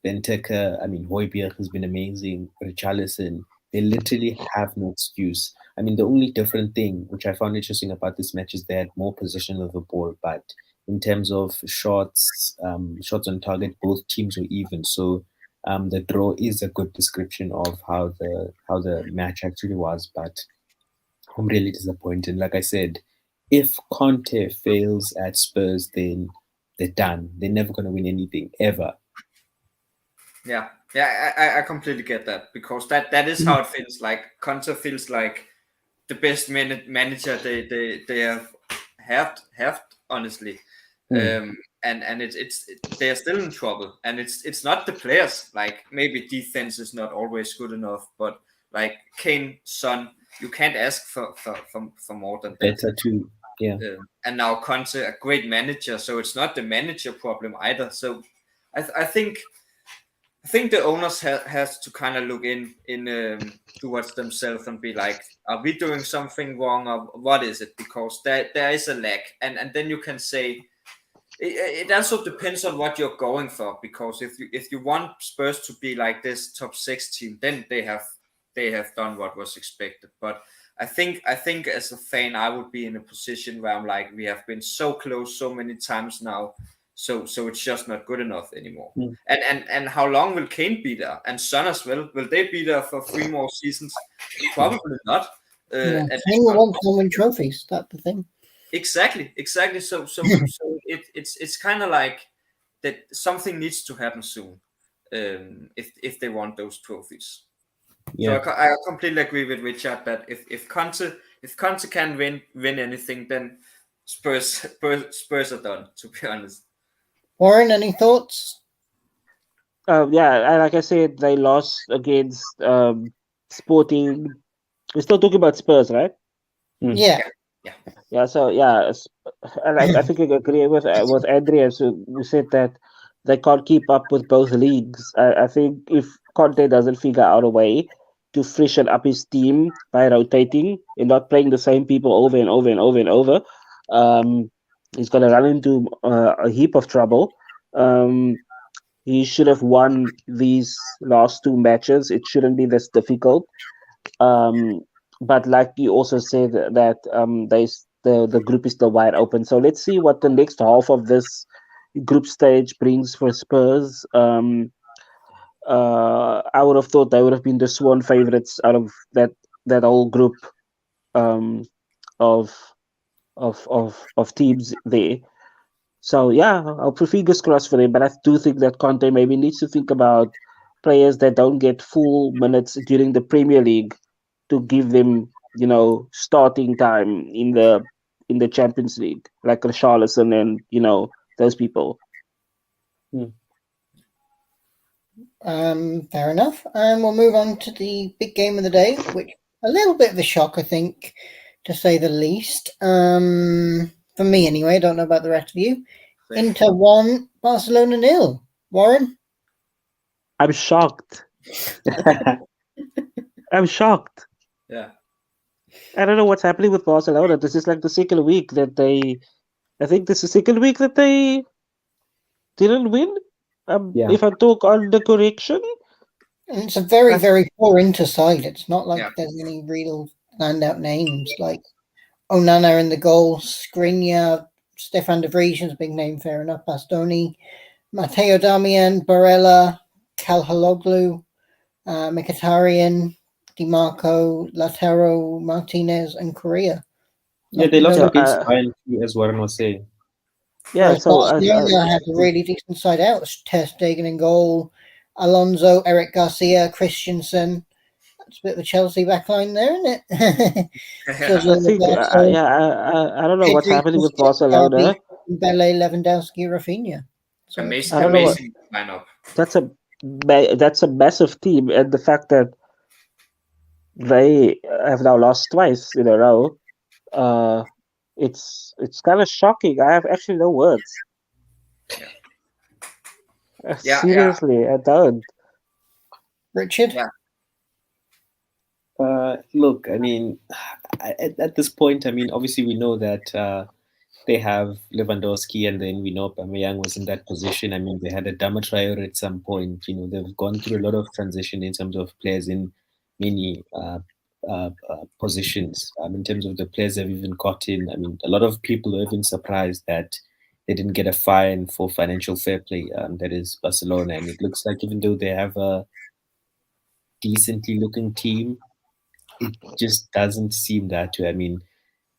Benteke, Højbjerg has been amazing. Richarlison, they literally have no excuse. I mean, the only different thing, which I found interesting about this match, is they had more possession of the ball, but in terms of shots on target, both teams were even. So the draw is a good description of how the match actually was. But I'm really disappointed. Like I said, if Conte fails at Spurs, then they're done. They're never going to win anything ever. Yeah, I completely get that, because that is how it feels like. Conte feels like the best manager they have had, honestly. And they are still in trouble, and it's not the players. Like, maybe defense is not always good enough, but like Kane, Son, you can't ask for more than that. Better too. Yeah. And now Conte, a great manager, so it's not the manager problem either. So I think I think the owners has to kind of look in towards themselves and be like, are we doing something wrong, or what is it? Because there is a lack, and then you can say it also depends on what you're going for. Because if you want Spurs to be like this top 6 team, then they have done what was expected. But I think as a fan, I would be in a position where I'm like, we have been so close so many times now. So it's just not good enough anymore. Mm. And how long will Kane be there? And Son as well? Will they be there for 3 more seasons? Probably not. Kane will want to win trophies. That's the thing. Exactly. So it's kind of like that. Something needs to happen soon, if they want those trophies. Yeah. So I completely agree with Richard that if Conte can win anything, then Spurs are done. To be honest. Warren, any thoughts? Yeah, and like I said, they lost against Sporting. We're still talking about Spurs, right? Yeah. Yeah. So yeah, and I think I agree with Andreas who said that they can't keep up with both leagues. I think if Conte doesn't figure out a way to freshen up his team by rotating and not playing the same people over and over and over and over, he's gonna run into a heap of trouble. He should have won these last 2 matches. It shouldn't be this difficult. But like you also said that the group is still wide open. So let's see what the next half of this group stage brings for Spurs. I would have thought they would have been the sworn favorites out of that whole group of teams there. So yeah, I'll put fingers crossed for them. But I do think that Conte maybe needs to think about players that don't get full minutes during the Premier League to give them, starting time in the Champions League, like Richarlison and those people. Fair enough. And we'll move on to the big game of the day, which a little bit of a shock, I think, to say the least. For me, anyway. I don't know about the rest of you. Inter 1, Barcelona 0. Warren? I'm shocked. I'm shocked. Yeah. I don't know what's happening with Barcelona. This is like the second week that they didn't win. If I took on the correction. And it's a very, very poor Inter side. It's not like there's any real standout names like Onana in the goal, Skriniar, Stefan de Vries's big name, fair enough, Bastoni, Matteo Darmian, Barella, Calhanoglu, Mkhitaryan, Di Marco, Lautaro Martinez, and Correa. They lost against Bayern as Warren was saying. Yeah, so Barcelona has a really decent side out. Ter Stegen in goal, Alonso, Eric Garcia, Christensen. That's a bit of a Chelsea backline there, isn't it? I don't know what's happening with Barcelona. Bele, Lewandowski, Rafinha. So amazing lineup. That's a massive team, and the fact that they have now lost twice in a row, it's kind of shocking. I have actually no words. Seriously, I don't. Richard? Look, I mean, at this point, I mean, obviously we know that they have Lewandowski, and then we know Aubameyang was in that position. I mean, they had a Adama Traore at some point. They've gone through a lot of transition in terms of players in many positions. In terms of the players they've even got in, I mean, a lot of people are even surprised that they didn't get a fine for financial fair play. That is Barcelona, and it looks like even though they have a decently looking team, it just doesn't seem that way. I mean,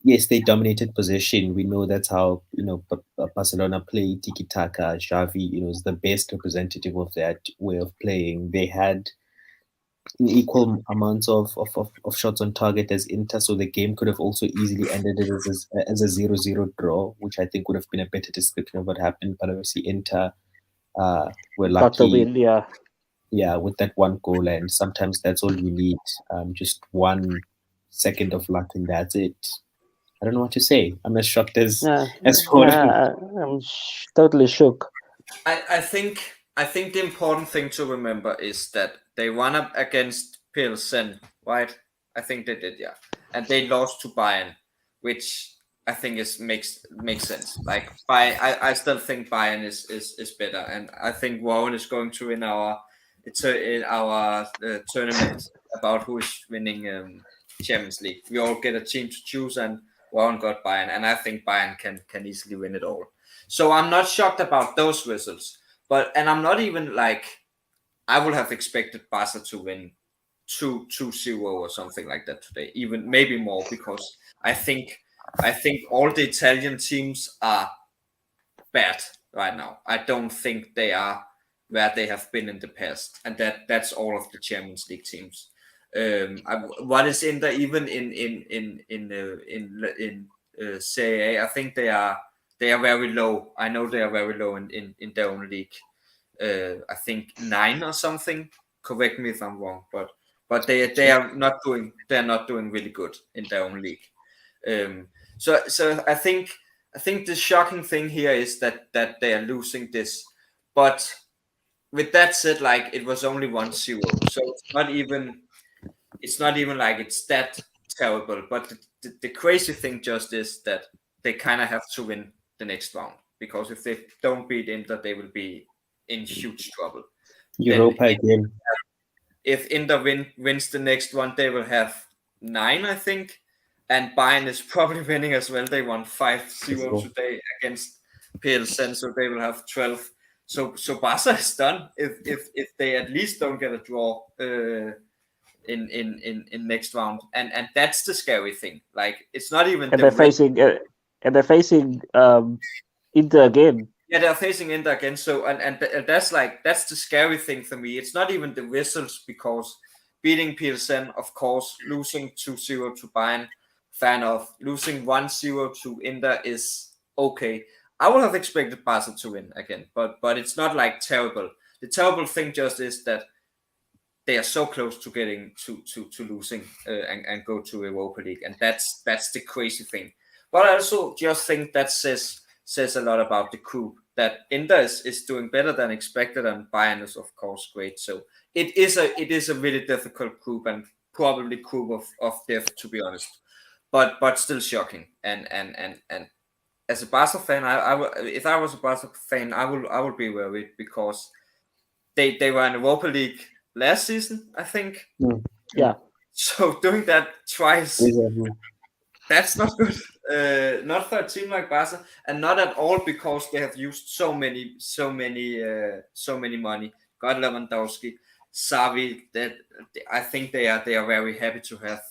yes, they dominated possession. We know that's how Barcelona play tiki-taka. Xavi, is the best representative of that way of playing. They had an equal amounts of shots on target as Inter, so the game could have also easily ended it as a 0-0 draw, which I think would have been a better description of what happened. But obviously Inter were lucky. Got the win, yeah, with that one goal, and sometimes that's all you need. Just 1 second of luck, and that's it. I don't know what to say. I'm as shocked as I'm totally shook. I think I think the important thing to remember is that they won up against Pilsen, right? I think they did, yeah, and they lost to Bayern, which I think makes sense. Like I still think Bayern is better, and I think Warren is going to win our tournament about who is winning Champions League. We all get a team to choose, and Warren got Bayern, and I think Bayern can easily win it all. So I'm not shocked about those results. And I'm not even like, I would have expected Barca to win 2-0 or something like that today, even maybe more, because I think all the Italian teams are bad right now. I don't think they are where they have been in the past, and that's all of the Champions League teams. What is Inter even in Serie A? I think they are very low. I know they are very low in their own league. I think 9 or something. Correct me if I'm wrong, but they are not doing really good in their own league. So I think the shocking thing here is that they are losing this. But with that said, like, it was only 1-0, so it's not even like it's that terrible. But the crazy thing just is that they kind of have to win the next round, because if they don't beat Inter, they will be in huge trouble. Europa again. If Inter wins the next one, they will have 9, I think, and Bayern is probably winning as well. They won 5-0 today against PSN, so they will have 12. So Barca is done if they at least don't get a draw in next round, and that's the scary thing. Like, it's not even. And they're facing Inter again. Yeah, they're facing Inter again. So and that's the scary thing for me. It's not even the results, because beating Pilsen, of course, losing 2-0 to Bayern, fan of losing 1-0 to Inter is okay. I would have expected Barca to win again, but it's not like terrible. The terrible thing just is that they are so close to getting to losing and go to Europa League, and that's the crazy thing. But I also just think that says a lot about the group, that Inter is doing better than expected, and Bayern is of course great. So it is a really difficult group, and probably group of death, to be honest. But still shocking. And as a Barca fan, if I was a Barca fan, I would be worried, because they were in Europa League last season, I think. Yeah. So doing that twice, that's not good. Not for a team like Barca, and not at all because they have used so many money. Got Lewandowski, Xavi. That I think they are very happy to have,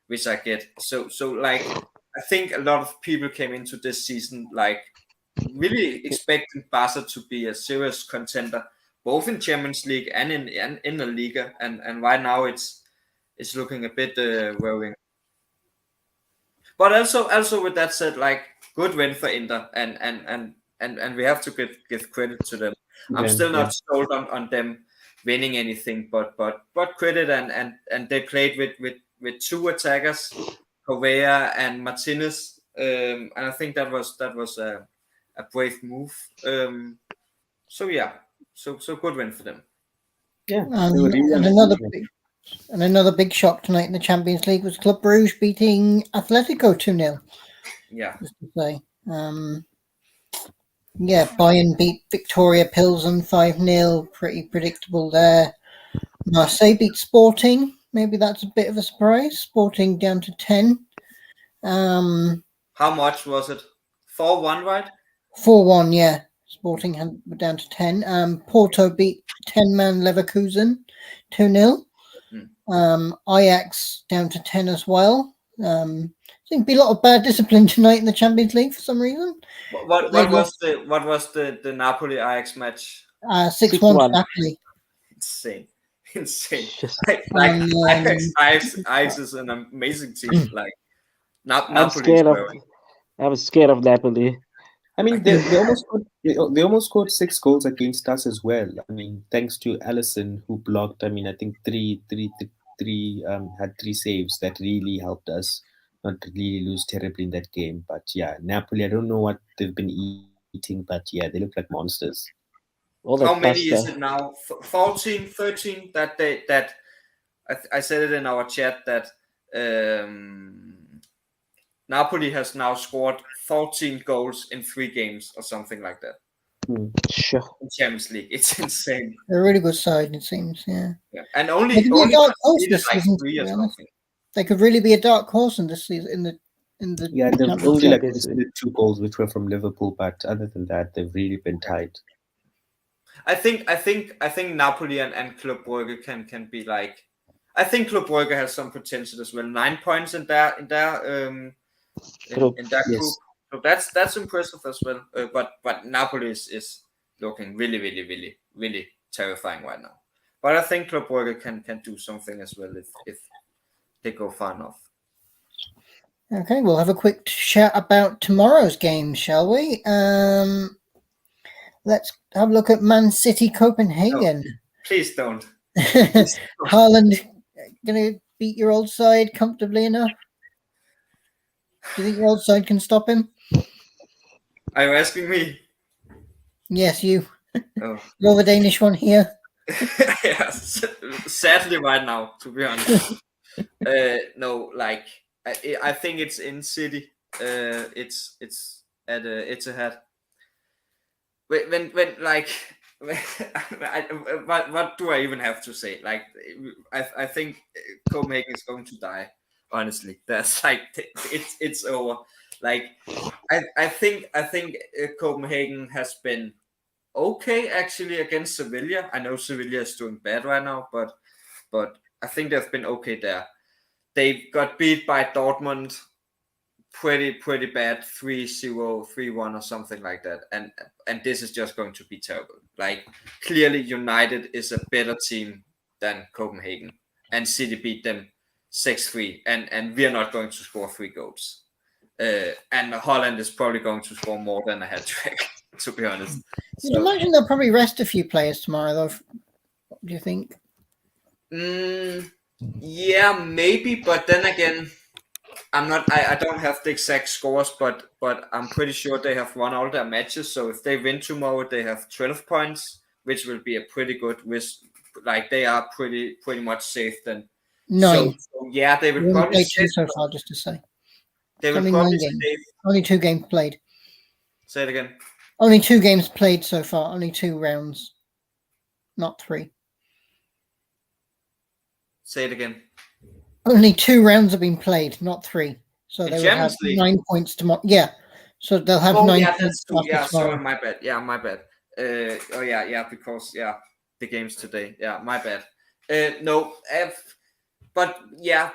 which I get. So like, I think a lot of people came into this season like really expecting Barca to be a serious contender, both in Champions League and in the Liga, and right now it's looking a bit worrying. But also with that said, like, good win for Inter, and we have to give credit to them. I'm still not sold on them winning anything, but credit, and they played with 2 attackers, Correa and Martinez, and I think that was a brave move. So yeah, so good win for them. Yeah, and another big shock tonight in the Champions League was Club Brugge beating Atletico 2-0. Yeah. Just to say. Bayern beat Victoria Pilsen 5-0. Pretty predictable there. Marseille beat Sporting. Maybe that's a bit of a surprise. Sporting down to 10. How much was it? 4-1, right? 4-1, yeah. Sporting were down to 10. Porto beat 10-man Leverkusen 2-0. Ajax down to 10 as well. Seems to be a lot of bad discipline tonight in the Champions League for some reason. What was the Napoli Ajax match? 6-1 Napoli. Insane. Ajax is an amazing team. Like, Napoli. I was scared of Napoli. I mean, they almost scored 6 goals against us as well. I mean, thanks to Alisson, who blocked. I mean, I think three had 3 saves that really helped us not really lose terribly in that game. But yeah, Napoli, I don't know what they've been eating, but yeah, they look like monsters. All that How many is pasta. it now? 14, 13? That I said it in our chat that Napoli has now scored 14 goals in 3 games or something like that Sure. in Champions League. It's insane. They're a really good side, it seems. Yeah. And They only could be a dark horse conceded this like season, 3 to or be honest. something. They could really be a dark horse in this season. In the Yeah, they've Champions only League. like conceded 2 goals, which were from Liverpool, but other than that, they've really been tight. I think Napoli and Club Brugge can be like. I think Club Brugge has some potential as well. 9 points in their group. Yes. So that's impressive as well. But Napoli is looking really terrifying right now. But I think Club Brugge can do something as well if they go far enough. Okay, we'll have a quick chat about tomorrow's game, shall we? Let's have a look at Man City Copenhagen. No, please don't. Haaland going to beat your old side comfortably enough? Do you think your old side can stop him? Are you asking me? Yes, you. Oh. You're the Danish one here. Yes, sadly right now, to be honest. No, like I think it's in City. It's at Etihad. When like what do I even have to say? Like I think Copenhagen is going to die. Honestly, that's like it's over. Like I think Copenhagen has been okay actually against Sevilla. I know Sevilla is doing bad right now, but I think they've been okay there. They got beat by Dortmund pretty bad, 3-0, 3-1 or something like that. And this is just going to be terrible. Like clearly United is a better team than Copenhagen, and City beat them 6-3, and we are not going to score 3 goals. And Holland is probably going to score more than a hat trick, to be honest. You'd imagine they'll probably rest a few players tomorrow, though. What do you think? Yeah, maybe, but then again, I don't have the exact scores, but I'm pretty sure they have won all their matches. So if they win tomorrow, they have 12 points, which will be a pretty good risk. Like they are pretty much safe then. 9. So yeah, they will probably save so far, just to say. They will probably save. Only 2 games played. Say it again. Only 2 games played so far. Only 2 rounds, not 3. Say it again. Only 2 rounds have been played, not 3. So they will have League. 9 points tomorrow. Yeah. So they'll have 9 yeah, points. Yeah, sorry, my bad. Yeah, my bad. Because the games today. Yeah, my bad. But yeah,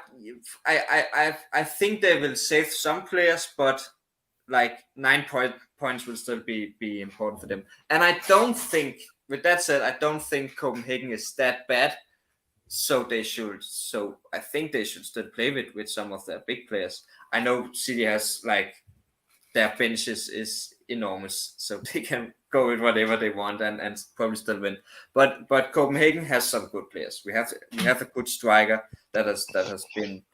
I think they will save some players, but like 9 points will still be important for them. And I don't think, with that said, I don't think Copenhagen is that bad. So I think they should still play with some of their big players. I know City has like their bench is enormous, so they can go with whatever they want and probably still win. But Copenhagen has some good players. We have a good striker that has been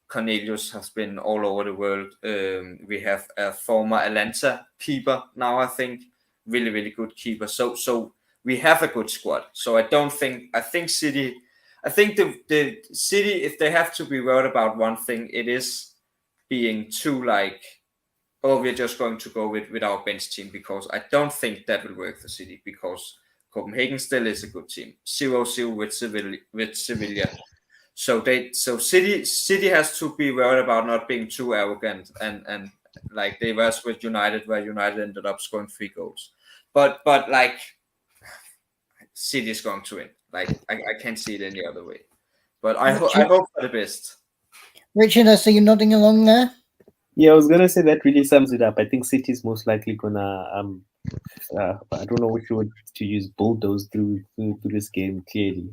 Cornelius has been all over the world. We have a former Atalanta keeper now, I think, really good keeper. So we have a good squad. So I think City, the City, if they have to be worried about one thing, it is being too like, oh, we're just going to go with our bench team, because I don't think that will work for City, because Copenhagen still is a good team. 0-0 with Sevilla. So City has to be worried about not being too arrogant and like they were with United, where United ended up scoring 3 goals. But like City is going to win. Like I can't see it any other way. But I hope for the best. Richard, I see you nodding along there. Yeah, I was gonna say that really sums it up. I think City is most likely gonna I don't know which word to use, bulldoze through this game clearly.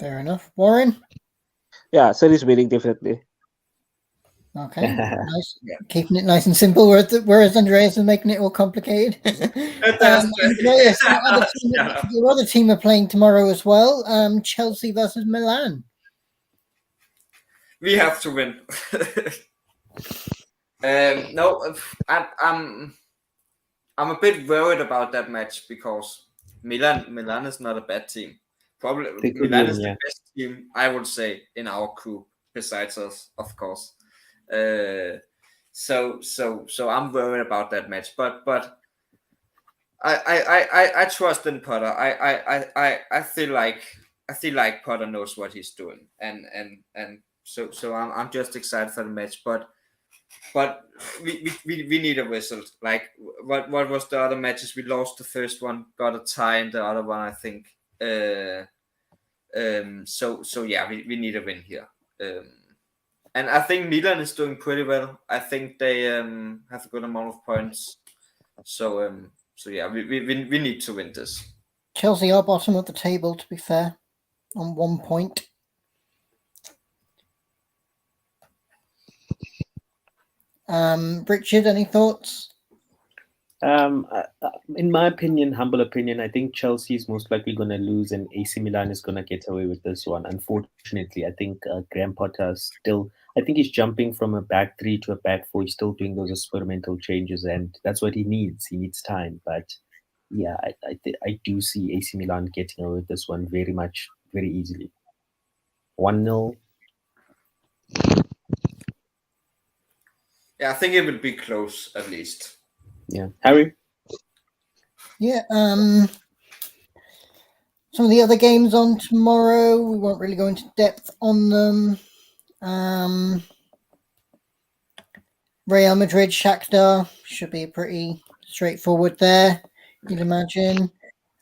Fair enough. Warren? Yeah, City's winning definitely. Okay, nice. Yeah. Keeping it nice and simple, whereas Andreas is making it all complicated. Andreas, your other team are playing tomorrow as well. Chelsea versus Milan. We have to win. No, I'm I'm a bit worried about that match because Milan is not a bad team. Probably They could Milan win, is the yeah. best team, I would say, in our group, besides us, of course. So I'm worried about that match, but I trust in Potter. I feel like Potter knows what he's doing, and so I'm just excited for the match, but we need a result. Like what was the other matches? We lost the first one, got a tie in the other one, I think. So yeah, we need a win here. And I think Milan is doing pretty well. I think they have a good amount of points. So yeah, we need to win this. Chelsea are bottom of the table, to be fair, on 1 point. Richard, any thoughts? In my opinion, humble opinion, I think Chelsea is most likely going to lose, and AC Milan is going to get away with this one. Unfortunately, I think Graham Potter still. I think he's jumping from a back three to a back four. He's still doing those experimental changes, and that's what he needs. He needs time, but yeah, I do see AC Milan getting away with this one very easily. 1-0. Yeah, I think it will be close at least. Yeah, Harry. Yeah. Some of the other games on tomorrow, we won't really go into depth on them. Real Madrid, Shakhtar should be pretty straightforward there, you'd imagine.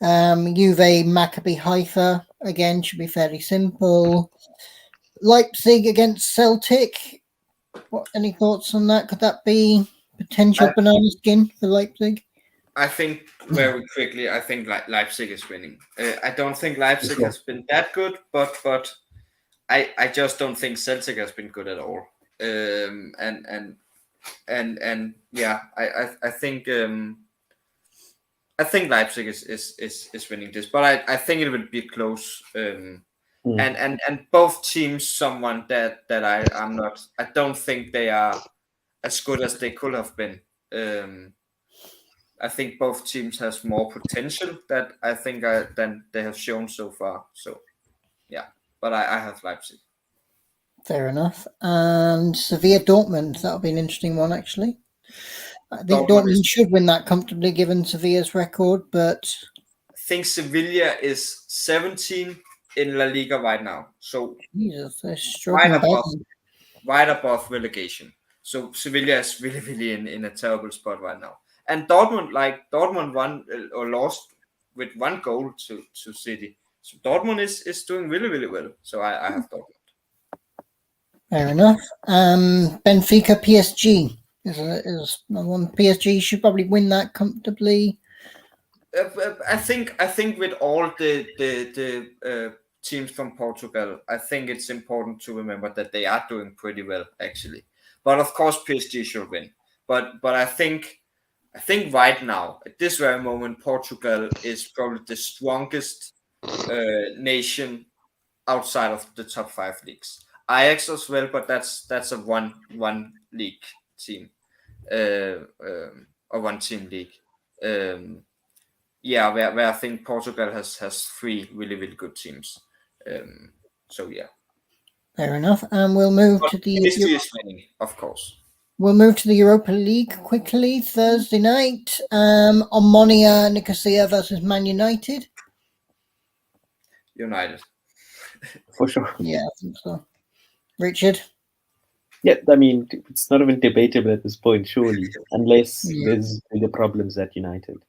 Juve, Maccabi Haifa, again, should be fairly simple. Leipzig against Celtic. Any thoughts on that? Could that be potential banana skin for Leipzig? I think very quickly, I think Leipzig is winning. I don't think Leipzig has been that good, but I just don't think Celtic has been good at all. And yeah, I think Leipzig is winning this, but I think it will be close. And both teams, someone that I'm not. I don't think they are as good as they could have been. I think both teams has more potential that I think than they have shown so far. So yeah, but I have Leipzig. Fair enough. And Sevilla Dortmund, that'll be an interesting one actually. I think Dortmund should win that comfortably given Sevilla's record, but I think Sevilla is 17 in La Liga right now. So Jesus, they're struggling right above relegation. So Sevilla is really in a terrible spot right now. And Dortmund won or lost with 1 goal to City. So Dortmund is doing really well. So I have Dortmund. Fair enough. Benfica PSG is one. PSG should probably win that comfortably. I think with all the teams from Portugal, I think it's important to remember that they are doing pretty well actually. But of course PSG should win. But I think right now at this very moment Portugal is probably the strongest nation outside of the top 5 leagues. Ajax as well, but that's a one league team, a 1-team league. Yeah, where I think Portugal has 3 really good teams. So yeah. Fair enough. And we'll move to the is winning, of course. We'll move to the Europa League quickly. Thursday night, Omonia Nicosia versus Man United. United. For sure. Yeah, I think so. Richard? Yeah, I mean, it's not even debatable at this point, surely, unless there's bigger problems at United.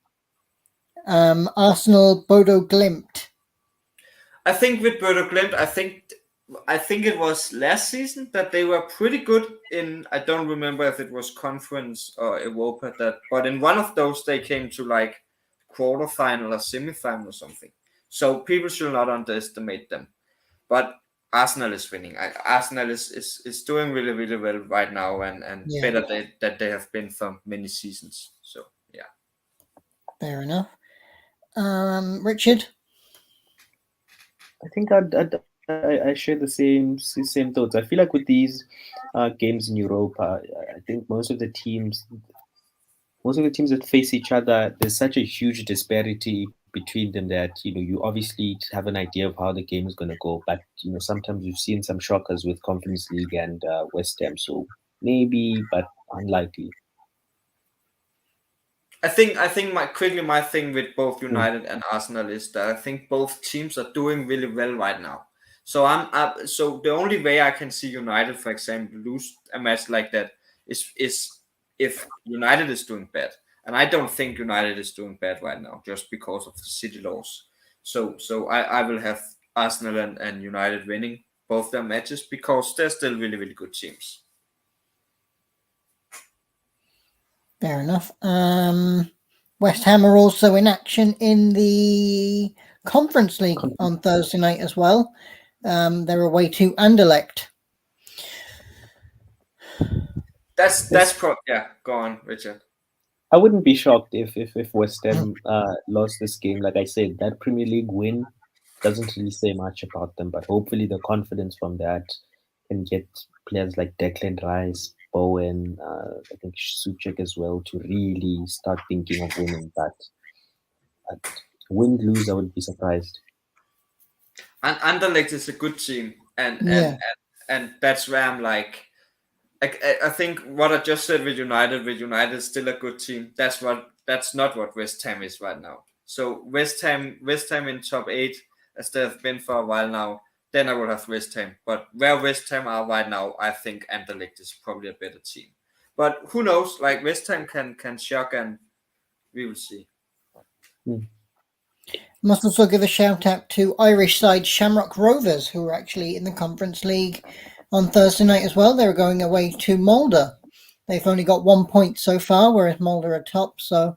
Arsenal, Bodo Glimt. I think with Bodo Glimt, I think it was last season that they were pretty good in. I don't remember if it was Conference or Europa but in one of those they came to like quarterfinal or semifinal or something. So people should not underestimate them. But Arsenal is winning. Arsenal is doing really well right now and better than they have been for many seasons. So yeah. Fair enough. Richard? I think I share the same thoughts. I feel like with these games in Europa, I think most of the teams most of the teams that face each other, there's such a huge disparity between them that you obviously have an idea of how the game is going to go. But sometimes you've seen some shockers with Conference League and West Ham, so maybe, but unlikely. I think my thing with both United and Arsenal is that I think both teams are doing really well right now. So so the only way I can see United, for example, lose a match like that is if United is doing bad, and I don't think United is doing bad right now just because of the City loss. So I will have Arsenal and United winning both their matches because they're still really, really good teams. Fair enough. West Ham are also in action in the Conference League on Thursday night as well. They're away to Anderlecht. Yeah. Go on, Richard. I wouldn't be shocked if West Ham lost this game. Like I said, that Premier League win doesn't really say much about them, but hopefully the confidence from that can get players like Declan Rice, Bowen, I think Souček as well to really start thinking of winning. But win, lose, I wouldn't be surprised. And Anderlecht is a good team, and that's where I'm like, I think what I just said with United is still a good team. That's not what West Ham is right now. So West Ham in top 8, as they have been for a while now, then I would have West Ham. But where West Ham are right now, I think Anderlecht is probably a better team. But who knows? Like West Ham can shock, and we will see. Must also give a shout out to Irish side Shamrock Rovers, who are actually in the Conference League on Thursday night as well. They're going away to Mulder. They've only got 1 point so far, whereas Mulder are top, so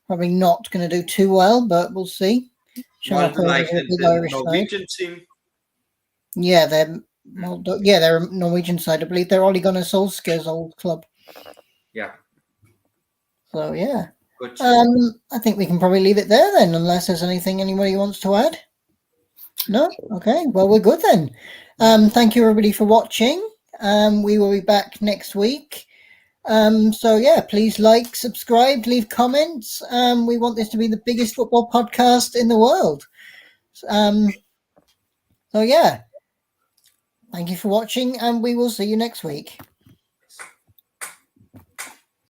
probably not going to do too well, but we'll see. Shamrock Rovers like the Norwegian team. Yeah, they're a Norwegian side. I believe they're Ole Gunnar Solskjaer's old club. Yeah. So yeah. I think we can probably leave it there then, unless there's anything anybody wants to add. No? Okay. Well, we're good then. Thank you everybody for watching. We will be back next week. So yeah, please like, subscribe, leave comments. We want this to be the biggest football podcast in the world. So yeah. Thank you for watching, and we will see you next week.